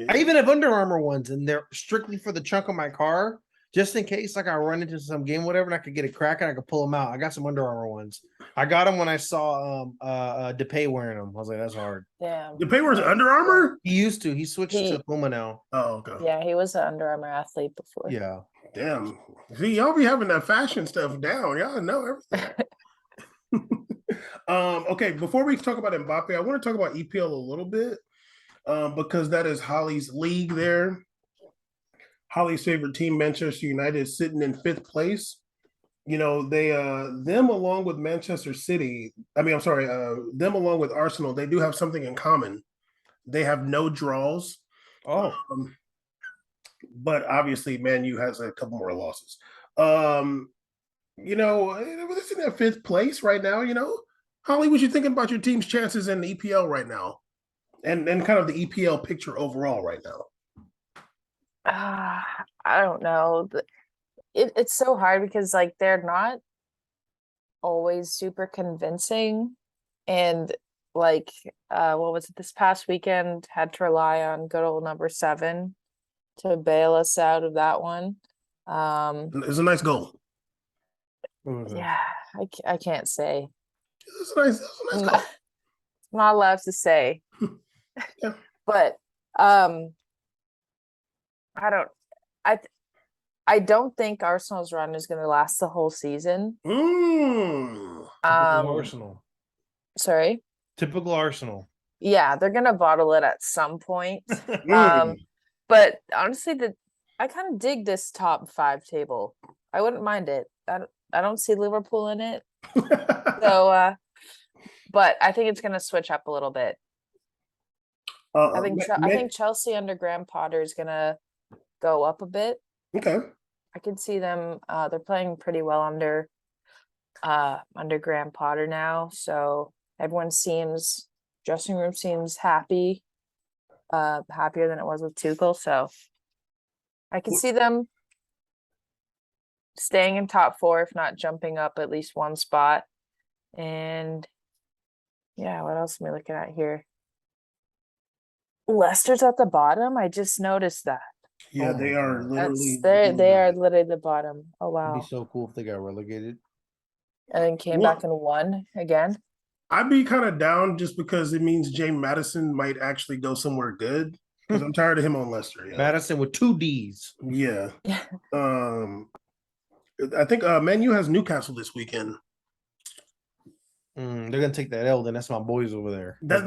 B: I even have Under Armour ones, and they're strictly for the trunk of my car, just in case like I run into some game, whatever, and I could get a crack and I could pull them out. I got some Under Armour ones. I got them when I saw DePay wearing them. I was like, that's hard.
C: Damn.
A: the pay wears Under Armour.
B: He used to. He switched to Puma now.
A: Oh, okay.
C: Yeah, he was an Under Armour athlete before.
B: Yeah.
A: Damn. See, y'all be having that fashion stuff down. Y'all know everything. Okay, before we talk about Mbappe, I want to talk about EPL a little bit. Because that is Holly's league there. Holly's favorite team, Manchester United, is sitting in 5th place. You know, they them along with Manchester City, them along with Arsenal, they do have something in common. They have no draws.
B: Oh.
A: But obviously Man U has a couple more losses. You know, it's in that 5th place right now, you know. Holly, what you thinking about your team's chances in the EPL right now? And kind of the EPL picture overall right now.
C: I don't know. It's so hard because like they're not always super convincing, and like what was it this past weekend? Had to rely on good old number 7 to bail us out of that one.
A: It's a nice goal.
C: Yeah, I can't say.
A: It's a nice goal.
C: I'm not allowed to say.
A: Yeah.
C: But I don't think Arsenal's run is going to last the whole season.
B: Typical Arsenal.
C: Sorry.
B: Typical Arsenal.
C: Yeah, they're going to bottle it at some point. But honestly, I kind of dig this top 5 table. I wouldn't mind it. I don't see Liverpool in it. So but I think it's going to switch up a little bit. I think Chelsea under Graham Potter is gonna go up a bit.
A: Okay.
C: I can see them. They're playing pretty well under Graham Potter now. So everyone dressing room seems happy, happier than it was with Tuchel. So I can see them staying in top 4, if not jumping up at least one spot. And yeah, what else am I looking at here? Leicester's at the bottom. I just noticed that.
A: Yeah, they are literally.
C: They are literally the bottom. Oh wow!
B: It'd be so cool if they got relegated.
C: And then came back and won again.
A: I'd be kind of down just because it means James Madison might actually go somewhere good. Because I'm tired of him on Leicester. Yeah.
B: Madison with 2 Ds.
A: Yeah. I think Man U has Newcastle this weekend.
B: They're gonna take that L. Then that's my boys over there.
C: They're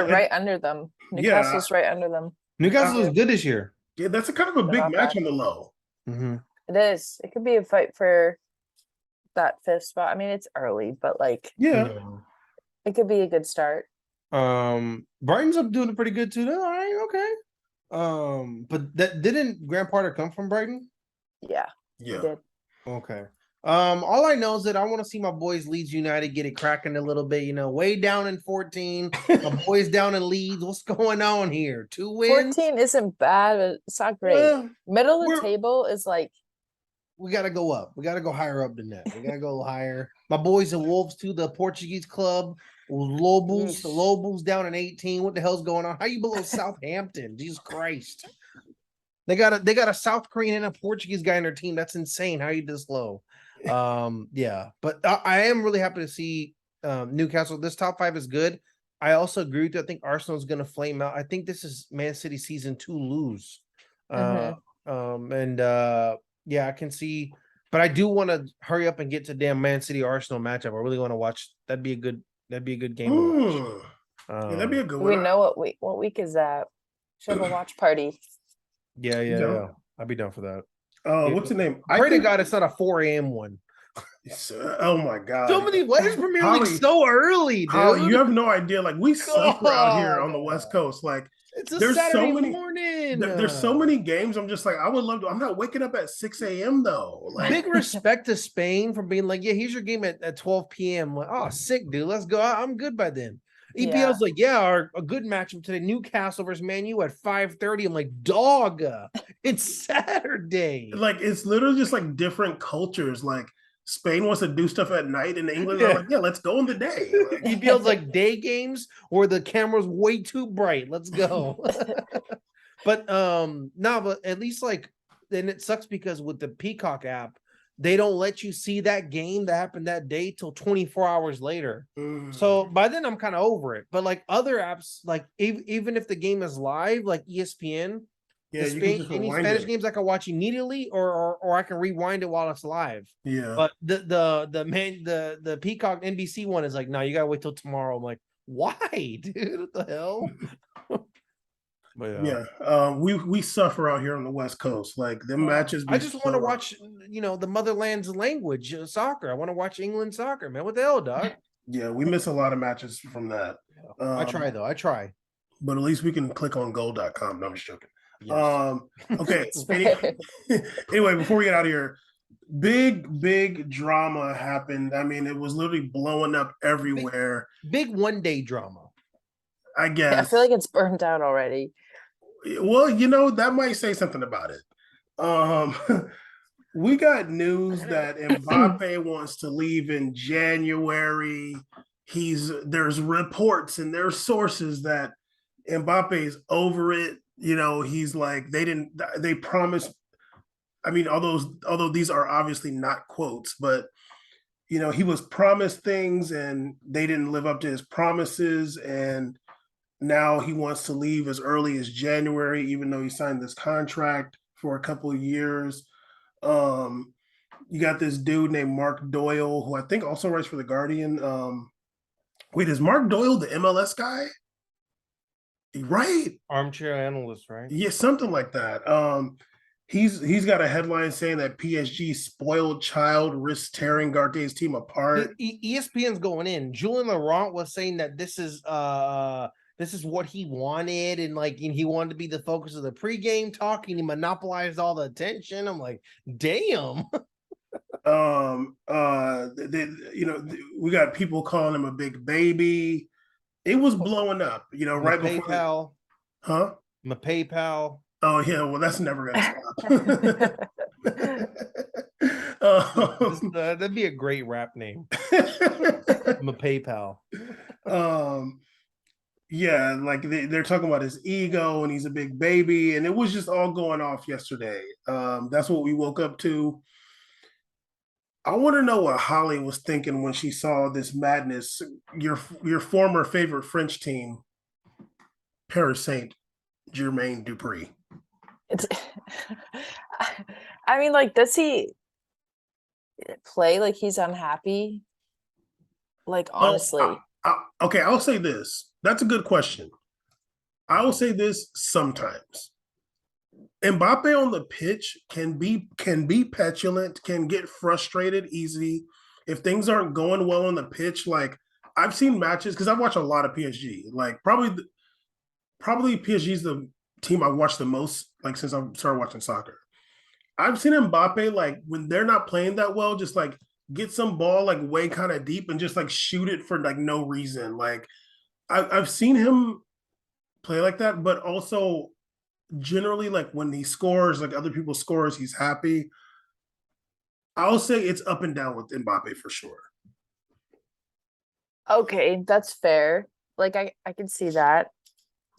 C: right under them. Newcastle's right under them.
B: Newcastle is good this year.
A: Yeah, that's a kind of a big match on the low.
C: It is. It could be a fight for that 5th spot. I mean, it's early, but like, it could be a good start.
B: Brighton's up doing pretty good too. All right, okay. But that didn't Grant Parter come from Brighton?
C: Yeah, he did.
B: Okay. All I know is that I want to see my boys Leeds United get it cracking a little bit. Way down in 14. My boys down in Leeds. What's going on here? 2 wins.
C: 14 isn't bad, but it's not great.
B: Well,
C: Middle of the table is like.
B: We got to go up. We got to go higher up than that. We got to go higher. My boys the Wolves too, the Portuguese club. Lobos down in 18. What the hell's going on? How you below Southampton? Jesus Christ. They got a South Korean and a Portuguese guy in their team. That's insane. How are you this low? Yeah. But I am really happy to see Newcastle. This top 5 is good. I also agree with you. I think Arsenal's gonna flame out. I think this is Man City season 2 lose. Yeah, I can see, but I do want to hurry up and get to damn Man City Arsenal matchup. I really want to watch. That'd be a good game to watch.
A: Yeah, that'd be a good one.
C: We know what week is that? Should have a watch party.
B: Yeah. I'd be down for that.
A: What's the name?
B: I pray to God it's not a 4 a.m. one.
A: Oh my God!
B: So many weather's Premier League so early, dude.
A: You have no idea. Like we suffer out here on the West Coast. Like
B: it's a Saturday morning.
A: There's so many games. I'm just like, I would love to. I'm not waking up at 6 a.m. though. Like,
B: big respect to Spain for being like, yeah, here's your game at 12 p.m. Like, oh, sick, dude. Let's go. I'm good by then. EPL's like, yeah, a good matchup today. Newcastle versus Man U at 5:30. I'm like, dog, it's Saturday.
A: Like, it's literally just like different cultures. Like, Spain wants to do stuff at night, and England are like, yeah, let's go in the day. Like,
B: EPL's like day games where the camera's way too bright. Let's go. But but at least like, then it sucks because with the Peacock app, they don't let you see that game that happened that day till 24 hours later. So by then I'm kind of over it. But like other apps, like even if the game is live, like ESPN,
A: yeah,
B: any Spanish games I can watch immediately, or I can rewind it while it's live.
A: Yeah.
B: But the Peacock NBC one is like, no, you gotta wait till tomorrow. I'm like, why, dude? What the hell?
A: But we suffer out here on the West Coast. Like them matches.
B: I just want to watch, the motherland's language, soccer. I want to watch England soccer, man. What the hell, dog?
A: Yeah, we miss a lot of matches from that.
B: I try.
A: But at least we can click on goal.com. No, I'm just joking. Yes. Okay. Anyway, before we get out of here, big drama happened. I mean, it was literally blowing up everywhere.
B: Big one-day drama.
A: I guess.
C: Yeah, I feel like it's burned out already.
A: Well, that might say something about it. We got news that Mbappe wants to leave in January. There's reports and there's sources that Mbappe is over it. He's like, they promised. I mean, although these are obviously not quotes, but he was promised things and they didn't live up to his promises, and now he wants to leave as early as January, even though he signed this contract for a couple of years. You got this dude named Mark Doyle, who I think also writes for The Guardian. Wait, is Mark Doyle the MLS guy? Right?
B: Armchair analyst, right?
A: Yeah, something like that. He's got a headline saying that PSG spoiled child risks tearing Garte's team apart.
B: ESPN's going in. Julian Laurent was saying that this is what he wanted, and he wanted to be the focus of the pregame talk, and he monopolized all the attention. I'm like, damn.
A: We got people calling him a big baby. It was blowing up, right before
B: PayPal.
A: Huh?
B: My PayPal.
A: Oh yeah, well that's never gonna
B: stop. That'd be a great rap name. My PayPal.
A: Yeah, like they're talking about his ego and he's a big baby, and it was just all going off yesterday. That's what we woke up to. I want to know what Holly was thinking when she saw this madness. Your former favorite French team, Paris Saint-Germain Dupree.
C: I mean, does he play like he's unhappy? Honestly.
A: Okay, I'll say this. That's a good question. I will say this sometimes. Mbappe on the pitch can be petulant, can get frustrated easy. If things aren't going well on the pitch, I've seen matches, because I've watched a lot of PSG. Probably PSG is the team I watched the most, like since I started watching soccer. I've seen Mbappe, like when they're not playing that well, just like get some ball like way kind of deep and just like shoot it for like no reason. Like I've seen him play like that, but also generally like when he scores, like other people scores, he's happy. I'll say it's up and down with Mbappe for sure.
C: Okay, that's fair. Like I can see that.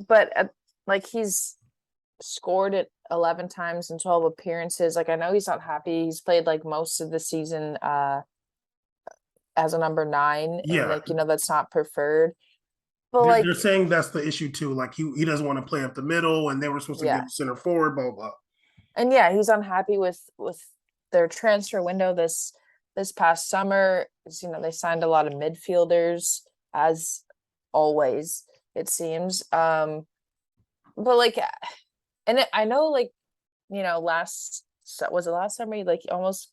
C: But like he's scored it 11 times in 12 appearances. Like I know he's not happy. He's played like most of the season as a number 9 and
A: Yeah,
C: like that's not preferred. But
A: they're saying that's the issue too. Like he doesn't want to play up the middle, and they were supposed to give center forward, blah blah.
C: And yeah, he's unhappy with their transfer window this past summer. They signed a lot of midfielders, as always, it seems. But like, and I know, like, last summer, like almost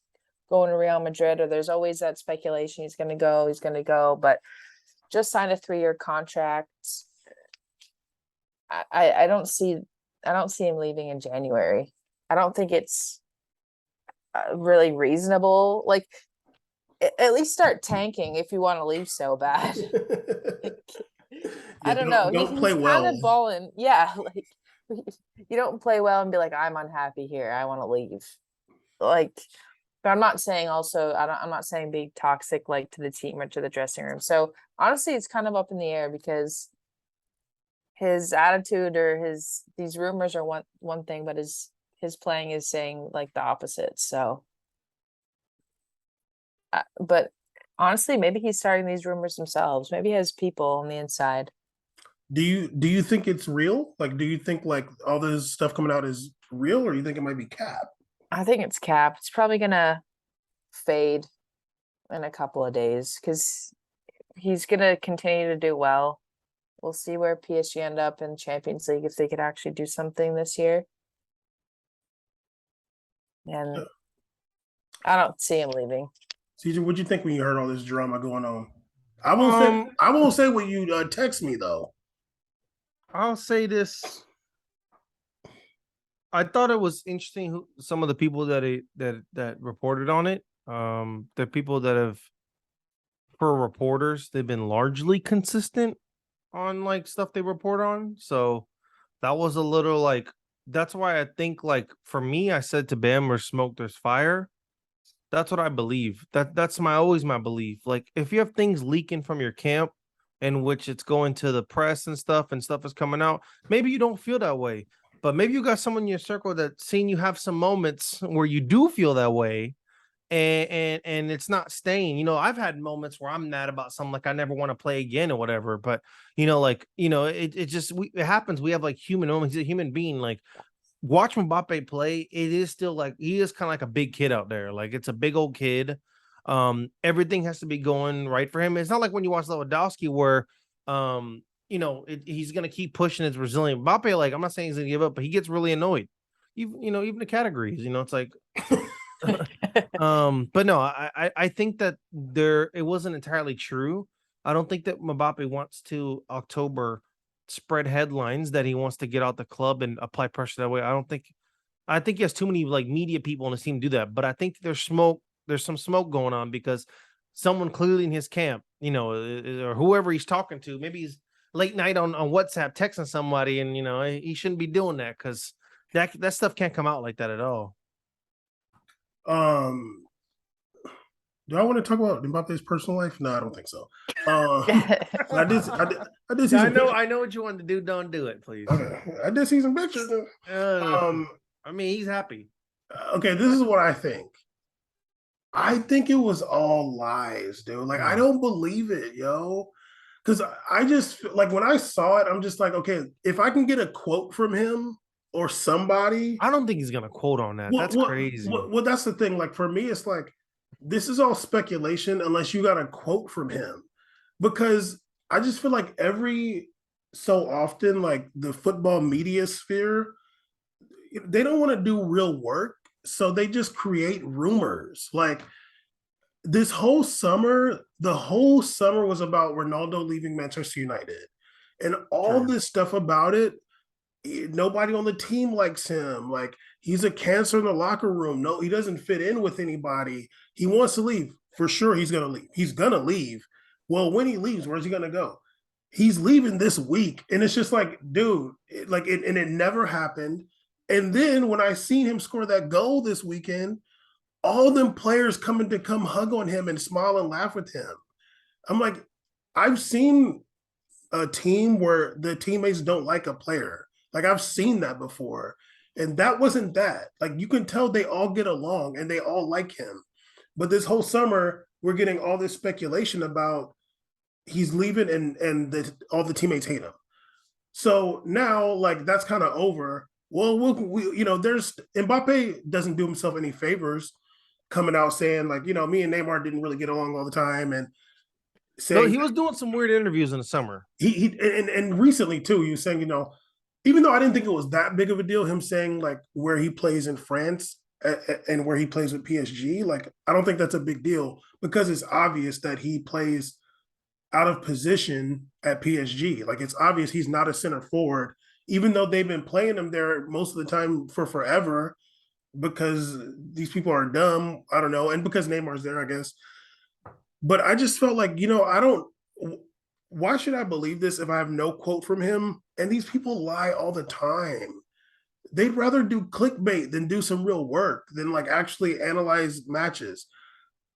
C: going to Real Madrid, or there's always that speculation he's gonna go, but just signed a 3-year contract. I don't see him leaving in January. I don't think it's really reasonable. Like, at least start tanking if you want to leave so bad. I don't know.
A: Don't play
C: he's
A: well.
C: kind of balling. Yeah, like you don't play well and be like, I'm unhappy here. I want to leave. Like, but I'm not saying also. I'm not saying be toxic like to the team or to the dressing room. So honestly, it's kind of up in the air because his attitude or these rumors are one thing, but his playing is saying like the opposite. So, but honestly, maybe he's starting these rumors themselves. Maybe he has people on the inside.
A: Do you think it's real? Like, do you think like all this stuff coming out is real, or do you think it might be cap?
C: I think it's cap. It's probably gonna fade in a couple of days because he's gonna continue to do well. We'll see where PSG end up in Champions League if they could actually do something this year. And I don't see him leaving.
A: CJ, what'd you think when you heard all this drama going on? I won't say what you text me though.
B: I'll say this. I thought it was interesting who some of the people that reported on it. The people that have, for reporters, they've been largely consistent on like stuff they report on. So that was a little like, that's why I think like for me, I said to Bam, "There's smoke, there's fire." That's what I believe. That's always my belief. Like if you have things leaking from your camp in which it's going to the press and stuff is coming out, maybe you don't feel that way. But maybe you got someone in your circle that's seen you have some moments where you do feel that way, and it's not staying. I've had moments where I'm mad about something, like I never want to play again or whatever. But it just it happens. We have like human moments. He's a human being. Like, watch Mbappe play. It is still like he is kind of like a big kid out there. Like it's a big old kid. Everything has to be going right for him. It's not like when you watch Lewandowski where he's gonna keep pushing his resilient. Mbappe, like, I'm not saying he's gonna give up, but he gets really annoyed. Even the categories, it's like but no, I think that it wasn't entirely true. I don't think that Mbappe wants to October spread headlines that he wants to get out the club and apply pressure that way. I think he has too many like media people on his team to do that. But I think there's some smoke going on because someone clearly in his camp, or whoever he's talking to, maybe he's late night on WhatsApp texting somebody, and he shouldn't be doing that because that stuff can't come out like that at all.
A: Do I want to talk about Mbappe's personal life? No, I don't think so. I did see some
B: I know what you want to do. Don't do it, please.
A: Okay. I did see some pictures.
B: I mean, he's happy.
A: Okay, this is what I think. I think it was all lies, dude. Like, I don't believe it, yo. Because I just, like, when I saw it, I'm just like, okay, if I can get a quote from him or somebody.
B: I don't think he's going to quote on that. That's crazy.
A: Well, that's the thing. Like, for me, it's like, this is all speculation unless you got a quote from him. Because I just feel like every so often, like, the football media sphere, they don't want to do real work. So they just create rumors. Like, the whole summer was about Ronaldo leaving Manchester United. And all this stuff about it Nobody on the team likes him. Like, he's a cancer in the locker room. No, he doesn't fit in with anybody. He wants to leave. For sure, he's going to leave. He's going to leave. Well, when he leaves, where's he going to go? He's leaving this week. And it's just like, dude, and it never happened. And then when I seen him score that goal this weekend, all them players coming to come hug on him and smile and laugh with him. I'm like, I've seen a team where the teammates don't like a player. Like, I've seen that before. And that wasn't that. Like, you can tell they all get along and they all like him. But this whole summer, we're getting all this speculation about he's leaving and all the teammates hate him. So now, like, that's kind of over. Well, there's Mbappe doesn't do himself any favors coming out saying, like, me and Neymar didn't really get along all the time, and saying,
B: no, he was doing some weird interviews in the summer.
A: And recently too, he was saying, even though I didn't think it was that big of a deal, him saying like where he plays in France and where he plays with PSG, like, I don't think that's a big deal because it's obvious that he plays out of position at PSG. Like, it's obvious he's not a center forward, even though they've been playing him there most of the time for forever because these people are dumb. I don't know. And because Neymar's there, I guess. But I just felt like, why should I believe this if I have no quote from him? And these people lie all the time. They'd rather do clickbait than do some real work, than like actually analyze matches.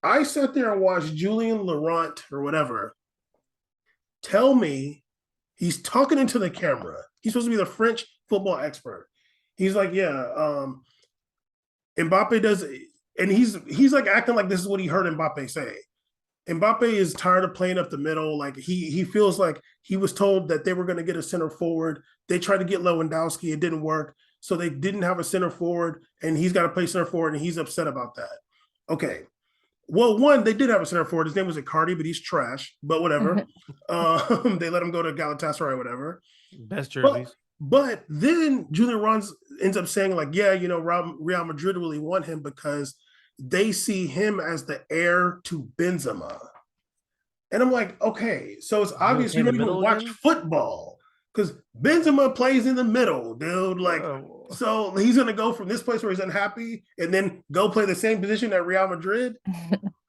A: I sat there and watched Julian Laurent or whatever tell me, he's talking into the camera. He's supposed to be the French football expert. He's like, yeah, Mbappe does, and he's like acting like this is what he heard Mbappe say. Mbappe is tired of playing up the middle. Like, he feels like he was told that they were going to get a center forward. They tried to get Lewandowski. It didn't work. So they didn't have a center forward, and he's got to play center forward, and he's upset about that. Okay. Well, one, they did have a center forward. His name was Icardi, but he's trash. But whatever. They let him go to Galatasaray, whatever.
B: Best jerseys.
A: But then Julian Rons ends up saying, like, yeah, Real Madrid really want him because they see him as the heir to Benzema. And I'm like, okay, so it's obvious you don't even watch football because Benzema plays in the middle, dude. Like, so he's going to go from this place where he's unhappy and then go play the same position at Real Madrid.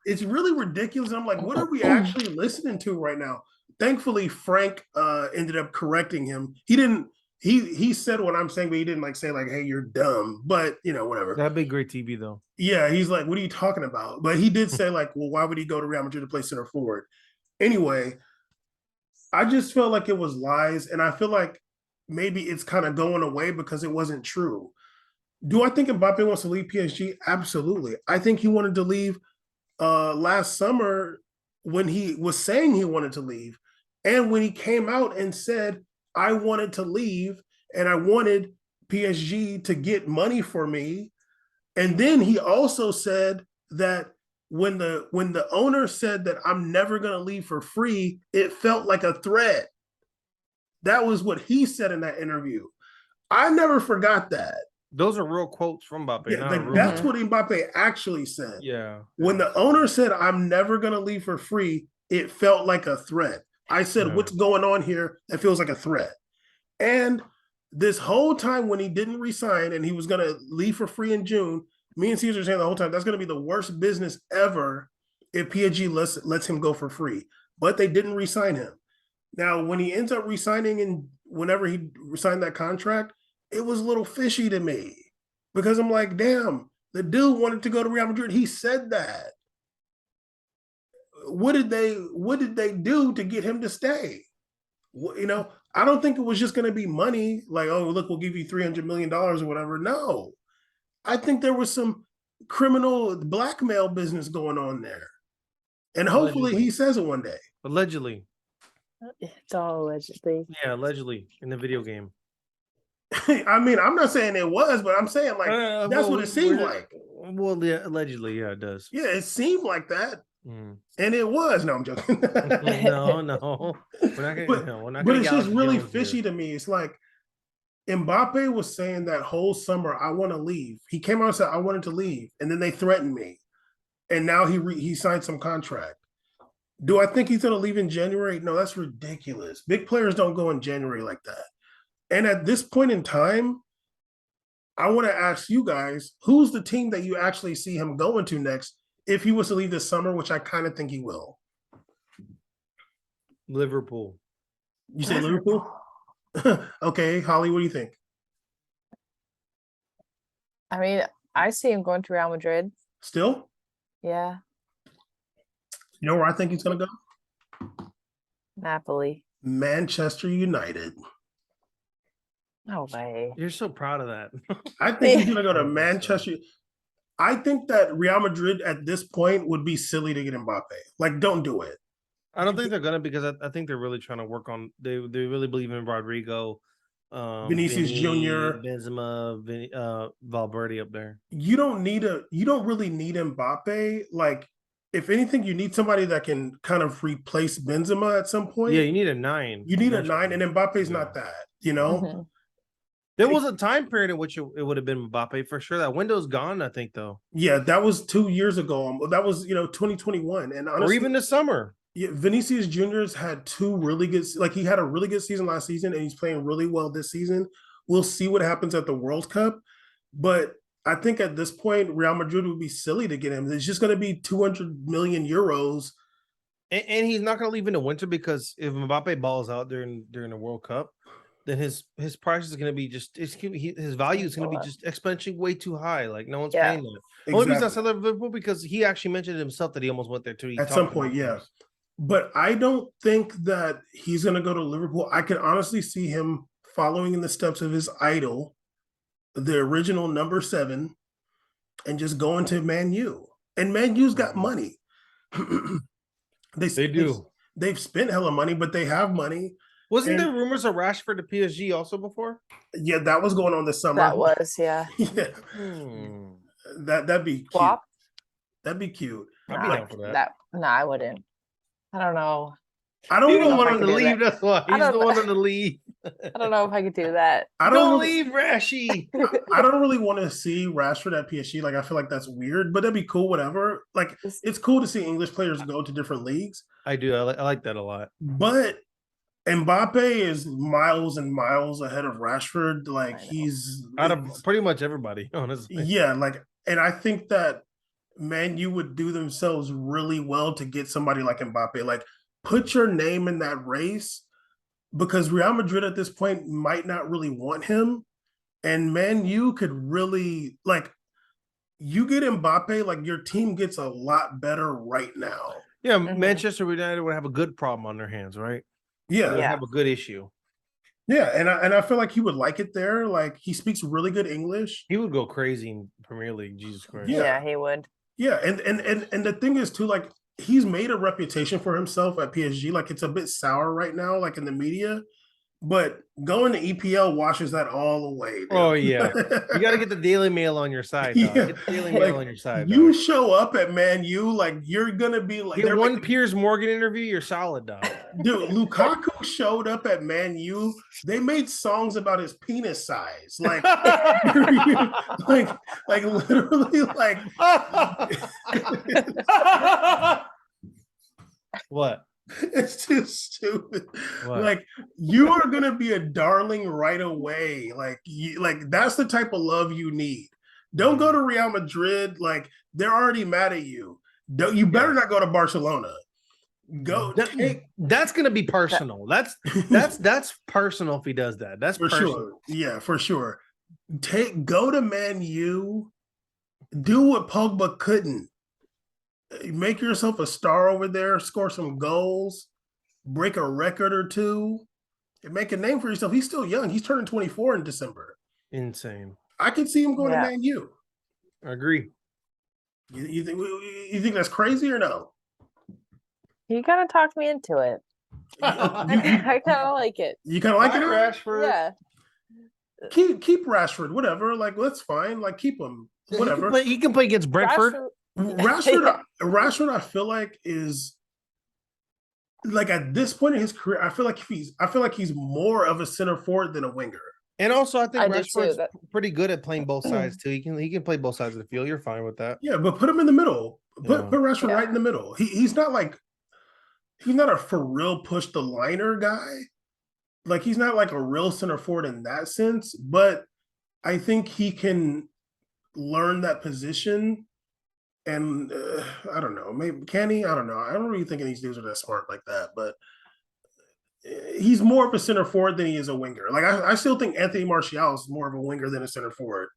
A: It's really ridiculous. And I'm like, what are we actually listening to right now? Thankfully, Frank ended up correcting him. He said what I'm saying, but he didn't like say like, hey, you're dumb. But whatever.
B: That'd be great TV though.
A: Yeah, he's like, what are you talking about? But he did say like, well, why would he go to Real Madrid to play center forward? Anyway, I just felt like it was lies, and I feel like maybe it's kind of going away because it wasn't true. Do I think Mbappe wants to leave PSG? Absolutely. I think he wanted to leave last summer when he was saying he wanted to leave, and when he came out and said, I wanted to leave and I wanted PSG to get money for me. And then he also said that when the owner said that I'm never going to leave for free, it felt like a threat. That was what he said in that interview. I never forgot that.
B: Those are real quotes from Mbappe.
A: Yeah, that's what Mbappe actually said.
B: Yeah.
A: When the owner said, I'm never going to leave for free, it felt like a threat. I said, what's going on here? That feels like a threat. And this whole time when he didn't resign and he was going to leave for free in June, me and Caesar saying the whole time, that's going to be the worst business ever if PSG lets him go for free. But they didn't resign him. Now, when he ends up resigning and whenever he signed that contract, it was a little fishy to me because I'm like, damn, the dude wanted to go to Real Madrid. He said that. What did they do to get him to stay? I don't think it was just going to be money like, oh, look, we'll give you $300 million or whatever. No, I think there was some criminal blackmail business going on there. And hopefully he says it one day.
B: Allegedly.
C: It's all allegedly.
B: Yeah, allegedly in the video game.
A: I mean, I'm not saying it was, but I'm saying like that's what it seemed like.
B: Well, yeah, allegedly, yeah, it does.
A: Yeah, it seemed like that. And it was. No, I'm joking.
B: No.
A: But it's just really fishy to me. It's like Mbappe was saying that whole summer, I want to leave. He came out and said, I wanted to leave. And then they threatened me. And now he signed some contract. Do I think he's going to leave in January? No, that's ridiculous. Big players don't go in January like that. And at this point in time, I want to ask you guys, who's the team that you actually see him going to next if he was to leave this summer, which I kind of think he will?
B: Liverpool.
A: You say Liverpool? Okay, Holly, what do you think?
C: I mean, I see him going to Real Madrid.
A: Still?
C: Yeah,
A: You know where I think he's going to go?
C: Napoli.
A: Manchester United.
C: No way.
B: You're so proud of that.
A: I think he's going to go to Manchester. I think that Real Madrid at this point would be silly to get Mbappe. Like, don't do it.
B: I don't think they're gonna because I think they're really trying to work on. They really believe in Rodrigo,
A: Vinicius Jr.
B: Benzema, Valverde up there.
A: You don't really need Mbappe. Like, if anything, you need somebody that can kind of replace Benzema at some point.
B: Yeah, you need a 9.
A: You need a 9, and Mbappe's not that. You know.
C: Mhm.
B: There was a time period in which it would have been Mbappe for sure. That window's gone, I think, though.
A: Yeah, that was 2 years ago. That was 2021, and honestly,
B: Or even this summer.
A: Yeah, Vinicius Jr.'s had 2 really good. Like, he had a really good season last season, and he's playing really well this season. We'll see what happens at the World Cup, but I think at this point, Real Madrid would be silly to get him. It's just going to be 200 million euros,
B: and he's not going to leave in the winter because if Mbappe balls out during the World Cup, then his price is going to be his value is going to be just exponentially way too high. Like no one's paying that.
A: Exactly.
B: Only reason I said Liverpool because he actually mentioned himself that he almost went there too.
A: At some point, yeah. But I don't think that he's going to go to Liverpool. I can honestly see him following in the steps of his idol, the original number 7, and just going to Man U. And Man U's got money.
B: They do.
A: They've spent hella money, but they have money.
B: Wasn't there rumors of Rashford to PSG also before?
A: Yeah, that was going on this summer.
C: That was, yeah.
A: Yeah. That'd be cute.
C: Swap?
A: That'd be cute.
B: I'd be down for that.
C: No, I wouldn't. I don't know.
A: I don't
B: You
A: know.
B: don't want him to leave. That's why he's the one to leave.
C: I don't know if I could do that.
B: Don't leave, Rashy.
A: I don't really want to see Rashford at PSG. Like, I feel like that's weird, but that'd be cool. Whatever. Like, it's cool to see English players go to different leagues.
B: I do. I like that a lot.
A: But Mbappe is miles and miles ahead of Rashford. Like, he's
B: out of pretty much everybody, honestly.
A: Yeah, like, and I think that Man U would do themselves really well to get somebody like Mbappe. Like, put your name in that race because Real Madrid at this point might not really want him. And Man U could really, like, you get Mbappe, like, your team gets a lot better right now.
B: Yeah, Manchester United would have a good problem on their hands, right?
A: Yeah.
B: They have a good issue.
A: Yeah, and I feel like he would like it there. Like, he speaks really good English.
B: He would go crazy in Premier League, Jesus Christ.
C: Yeah, he would.
A: Yeah, and the thing is too, like, he's made a reputation for himself at PSG. Like, it's a bit sour right now, like in the media. But going to EPL washes that all away. Dude.
B: Oh yeah, you got to get the Daily Mail on your side. Dog.
A: Yeah.
B: Get the Daily Mail on your side.
A: You
B: dog.
A: show up at Man U, like, you're gonna be like.
B: Get one Piers Morgan interview, you're solid, dog.
A: Dude, Lukaku showed up at Man U. They made songs about his penis size, like, like literally, like.
B: What?
A: It's too stupid.
B: What?
A: Like, you are gonna be a darling right away. Like, that's the type of love you need. Don't go to Real Madrid. Like, they're already mad at you. You better not go to Barcelona. Go.
B: That's gonna be personal. That's personal if he does that. That's
A: for
B: personal.
A: sure. Yeah, for sure. Go to Man U. Do what Pogba couldn't. Make yourself a star over there, score some goals, break a record or two, and make a name for yourself. He's still young. He's turning 24 in December.
B: Insane.
A: I can see him going to Man U.
B: I agree.
A: You think that's crazy or no?
C: You kind of talked me into it. I kind of like it.
A: You kind of like it,
B: Rashford?
C: Yeah.
A: Keep Rashford, whatever. Like, that's fine. Like, keep him, whatever.
B: He can play against Brentford.
A: Rashford, I feel like is like at this point in his career, I feel like he's more of a center forward than a winger.
B: And also, I think Rashford's pretty good at playing both sides too. He can play both sides of the field. You're fine with that.
A: Yeah, but put him in the middle. Put Rashford right in the middle. He's not a for real push the liner guy, like he's not like a real center forward in that sense, but I think he can learn that position. And I don't know, maybe can he? I don't know. I don't really think these dudes are that smart like that, but he's more of a center forward than he is a winger. Like I still think Anthony Martial is more of a winger than a center forward.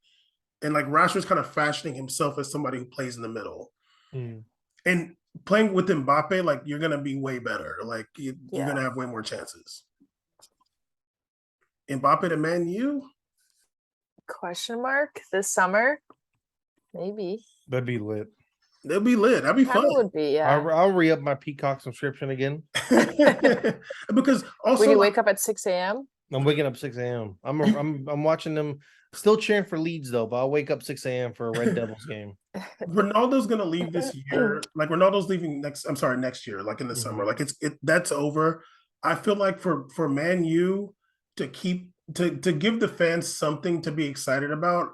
A: And like Rashford's kind of fashioning himself as somebody who plays in the middle. And playing with Mbappe, like you're gonna be way better. Like you're gonna have way more chances. Mbappe to Man U?
C: Question mark this summer? Maybe.
B: That'd be lit.
A: They'll be lit. That'd be fun.
C: Would be, yeah.
B: I'll re-up my Peacock subscription again.
A: Because also,
C: when you wake up at 6 a.m.
B: I'm waking up 6 a.m. I'm watching them. Still cheering for Leeds though, but I'll wake up 6 a.m. for a Red Devils game.
A: Ronaldo's gonna leave this year. Like Ronaldo's leaving next year, like in the summer. Like that's over. I feel like for Man U to give the fans something to be excited about.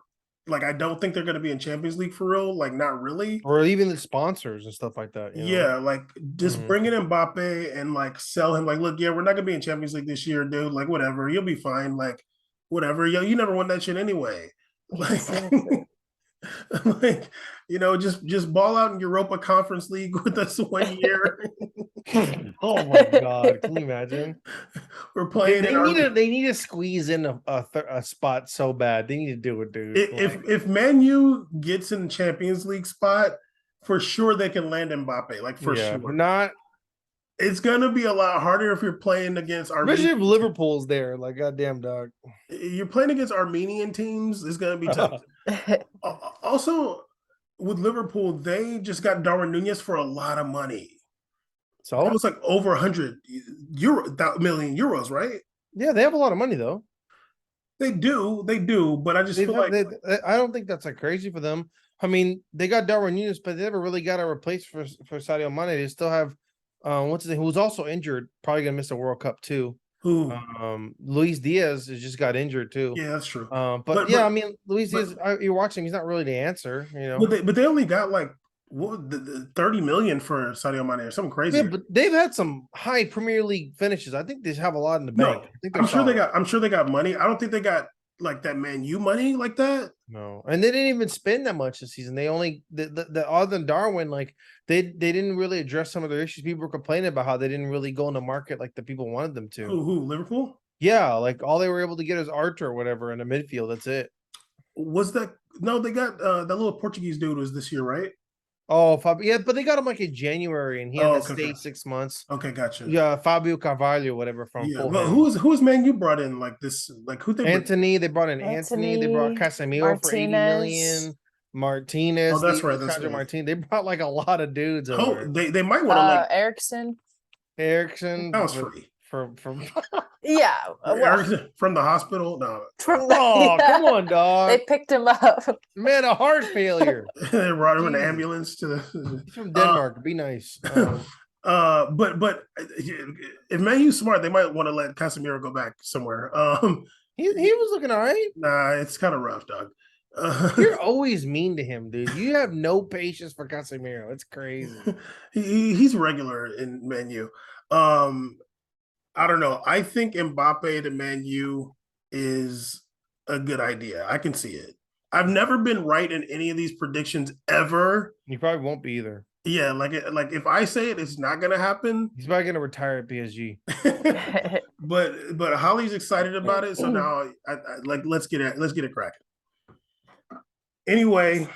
A: Like I don't think they're gonna be in Champions League for real. Like not really.
B: Or even the sponsors and stuff like that.
A: Yeah, like just bring in Mbappe and like sell him. Like, look, yeah, we're not gonna be in Champions League this year, dude. Like, whatever, you'll be fine. Like, whatever, yo, you never won that shit anyway. Like, like just ball out in Europa Conference League with us 1 year.
B: Oh my god, can you imagine?
A: We're playing.
B: They need to squeeze in a spot so bad. They need to do it, dude.
A: If Man U gets in the Champions League spot, for sure they can land Mbappe. Like for sure.
B: But not.
A: It's gonna be a lot harder if you're playing against
B: especially if Liverpool's there. Like goddamn dog.
A: You're playing against Armenian teams. It's gonna be tough. Also, with Liverpool, they just got Darwin Nunez for a lot of money. So it was like over 100 million euros, right?
B: Yeah, they have a lot of money though.
A: They do, but I just feel like
B: I don't think that's like crazy for them. I mean, they got Darwin Nunez, but they never really got a replace for Sadio Mane. They still have what's his name, who's also injured, probably gonna miss the World Cup too.
A: Who?
B: Luis Diaz has just got injured too.
A: Yeah, that's true.
B: But I mean, Luis Diaz, you're watching, he's not really the answer, you know.
A: But they only got like the 30 million for Sadio Mane or something crazy.
B: Yeah, but they've had some high Premier League finishes. I think they have a lot in the bank.
A: I'm sure they got money. I don't think they got like that Man U money like that.
B: No, and they didn't even spend that much this season. They only the other than Darwin, like they didn't really address some of their issues. People were complaining about how they didn't really go in the market like the people wanted them to.
A: Who Liverpool?
B: Yeah, like all they were able to get is Archer or whatever in the midfield. That's it.
A: Was that no? They got that little Portuguese dude was this year, right?
B: Oh, yeah, but they got him like in January, and he had to stay 6 months.
A: Okay, gotcha.
B: Yeah, Fabio Carvalho, whatever from.
A: Yeah, but who's Man you brought in like this? Like who they?
B: Anthony, they brought in Anthony. They brought Casemiro for 80 million. Martinez.
A: Oh, that's right. That's right.
B: Martinez. They brought like a lot of dudes.
A: They might want to like
C: Ericsson.
A: That was free.
B: From
C: yeah,
A: from the hospital. No,
C: come
B: on, dog.
C: They picked him up.
B: Man, a heart failure.
A: They brought him in an ambulance to the.
B: He's from Denmark. Be nice.
A: But if Man U's smart, they might want to let Casemiro go back somewhere.
B: He was looking all right.
A: Nah, it's kind of rough, dog.
B: You're always mean to him, dude. You have no patience for Casemiro. It's crazy.
A: He's regular in Man U. I don't know. I think Mbappe to Man U is a good idea. I can see it. I've never been right in any of these predictions ever.
B: You probably won't be either.
A: Yeah, like if I say it, it's not gonna happen.
B: He's probably gonna retire at PSG.
A: but Holly's excited about it, so now let's get it cracking. Anyway,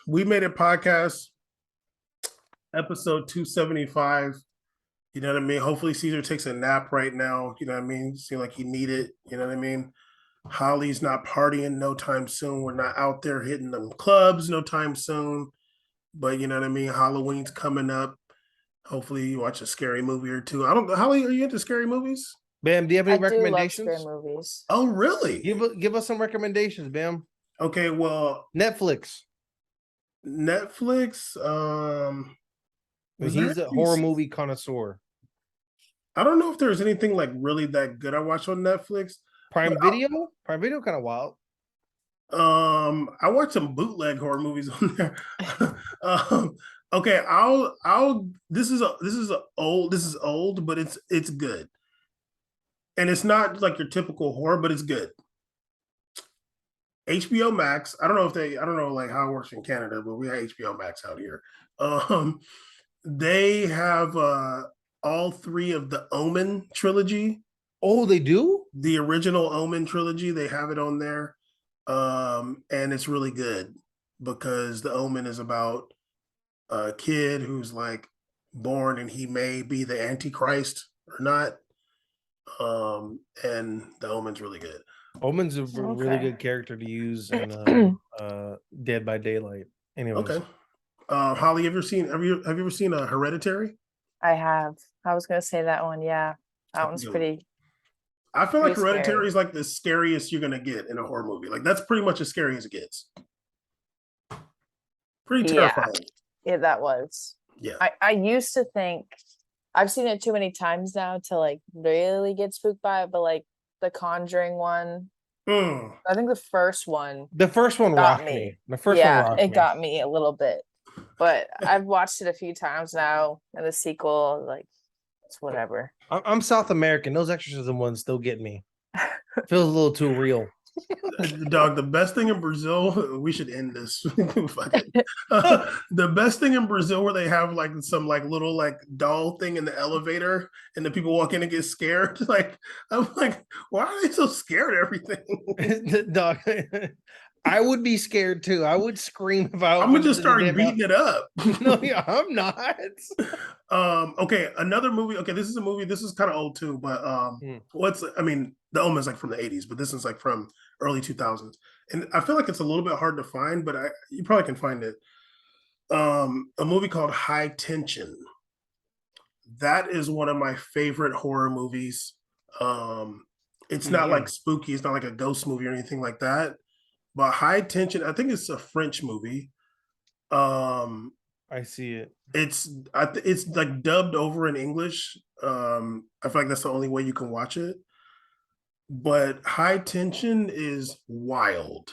A: we made a podcast, episode 275. You know what I mean? Hopefully Caesar takes a nap right now. You know what I mean? Seem like he need it. You know what I mean? Holly's not partying no time soon. We're not out there hitting them clubs no time soon. But you know what I mean? Halloween's coming up. Hopefully you watch a scary movie or two. I don't know. Holly, are you into scary movies?
B: Bam, do you have any recommendations?
C: I do love scary movies.
A: Oh, really?
B: Give us some recommendations, Bam.
A: Okay, well,
B: Netflix. He's a horror movie connoisseur.
A: I don't know if there's anything like really that good I watched on Netflix.
B: Prime Video kind of wild.
A: I watched some bootleg horror movies on there. Okay, I'll this is old, but it's good. and it's not like your typical horror, but it's good. HBO Max. I don't know like how it works in Canada, but we have HBO Max out here. Um, they have all three of the Omen trilogy.
B: Oh, they do?
A: The original Omen trilogy, they have it on there. And it's really good because the Omen is about a kid who's like born and he may be the Antichrist or not. And the Omen's really good.
B: Omen's a really
C: Okay.
B: good character to use in Dead by Daylight. Anyways.
A: Okay. Holly, have you ever seen a Hereditary?
C: I have. I was gonna say that one. Yeah, that one's pretty.
A: I feel like
C: pretty scary.
A: Hereditary is like the scariest you're gonna get in a horror movie. Like that's pretty much as scary as it gets. Pretty terrifying.
C: Yeah, that was.
A: Yeah.
C: I used to think I've seen it too many times now to like really get spooked by it, but like the Conjuring one, I think the first one
B: rocked me. The first one rocked me.
C: it got me a little bit. But I've watched it a few times now, and the sequel, like, it's whatever.
B: I'm South American. Those exorcism ones still get me. Feels a little too real.
A: Dog, the best thing in Brazil, we should end this. The best thing in Brazil where they have like some like little like doll thing in the elevator and the people walk in and get scared. Like, I'm like, why are they so scared of everything?
B: Dog, I would be scared too. I would scream if I was.
A: I'm gonna just start beating it up.
B: No, yeah, I'm not.
A: Okay, another movie. Okay, this is a movie. This is kind of old too, but The Omen's like from the 80s, but this is like from early 2000s. And I feel like it's a little bit hard to find, but you probably can find it. A movie called High Tension. That is one of my favorite horror movies. It's not like spooky, it's not like a ghost movie or anything like that. But High Tension, I think it's a French movie.
B: I see it.
A: It's like dubbed over in English. I feel like that's the only way you can watch it. But High Tension is wild,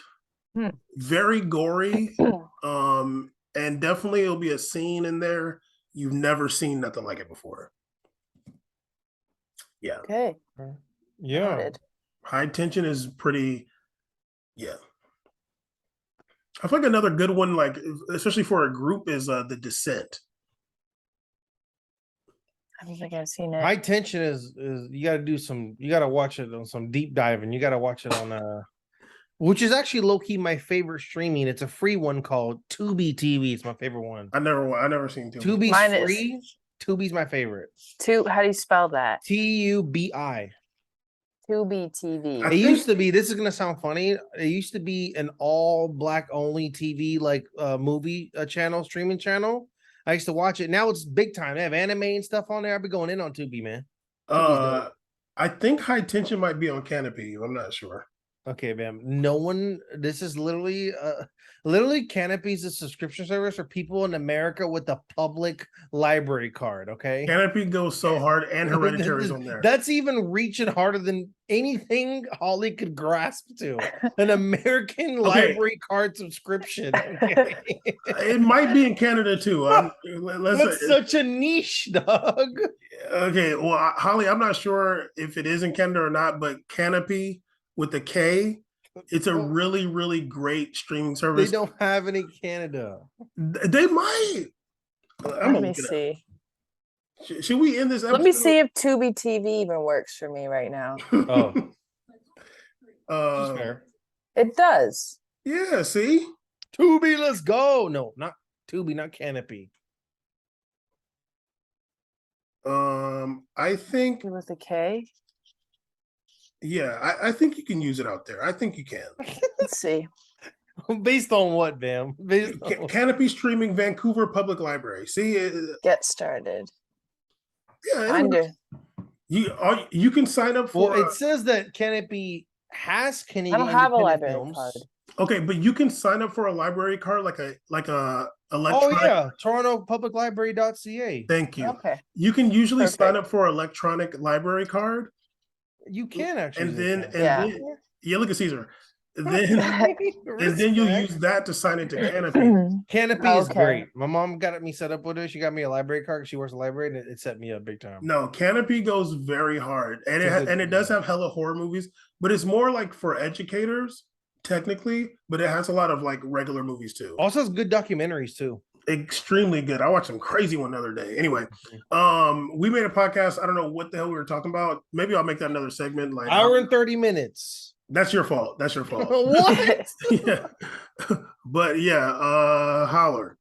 A: very gory, and definitely it'll be a scene in there you've never seen nothing like it before. Yeah.
C: Okay.
B: Yeah.
C: Noted.
A: High Tension is pretty. Yeah. I feel like another good one, like especially for a group, is The Descent.
C: I don't think I've seen it.
B: High Tension is you got to watch it on some deep diving. You got to watch it on which is actually low key my favorite streaming. It's a free one called Tubi TV. It's my favorite one.
A: I never seen Tubi.
B: Tubi's
C: Mine
B: free. Tubi's my favorite.
C: How do you spell that?
B: TUBI.
C: Tubi TV.
B: It used to be. This is gonna sound funny. It used to be an all black only TV like movie channel, streaming channel. I used to watch it. Now it's big time. They have anime and stuff on there. I'll be going in on Tubi, man.
A: I think High Tension might be on Canopy. I'm not sure.
B: Okay, man. This is literally Canopy's a subscription service for people in America with the public library card. Okay.
A: Canopy goes so hard, and Hereditary's on there.
B: That's even reaching harder than anything Holly could grasp to. An American library card subscription. Okay?
A: It might be in Canada too.
B: That's such a niche, dog.
A: Okay, well, Holly, I'm not sure if it is in Canada or not, but Canopy with the K, it's a really, really great streaming service.
B: They don't have any Canada.
A: They might.
C: Let me see.
A: Should we end this episode?
C: Let me see if Tubi TV even works for me right now.
B: Fair.
C: It does.
A: Yeah, see?
B: Tubi, let's go. No, not Tubi, not Canopy.
A: I think
C: with a K.
A: Yeah, I think you can use it out there. I think you can.
C: Let's see.
B: Based on what, Bam?
A: Canopy streaming Vancouver Public Library. See,
C: get started.
A: Yeah, you can sign up for.
B: Well, it says that Canopy has Canadian.
C: I don't have a library
B: films.
C: card.
A: Okay, but you can sign up for a library card like a electronic.
B: Oh yeah, TorontoPublicLibrary.ca.
A: Thank you.
C: Okay.
A: You can usually sign up for an electronic library card.
B: You can actually.
A: And then look at Caesar. then and then you use that to sign into Canopy.
B: Canopy is
C: Okay.
B: great. My mom got me set up with it. She got me a library card. She works a library, and it set me up big time.
A: No, Canopy goes very hard, and it does have hella horror movies, but it's more like for educators technically. But it has a lot of like regular movies too.
B: Also has good documentaries too.
A: Extremely good. I watched some crazy one the other day. Anyway, we made a podcast. I don't know what the hell we were talking about. Maybe I'll make that another segment. Like
B: hour and 30 minutes.
A: That's your fault. That's your fault.
B: What?
A: Yeah. But yeah, holler.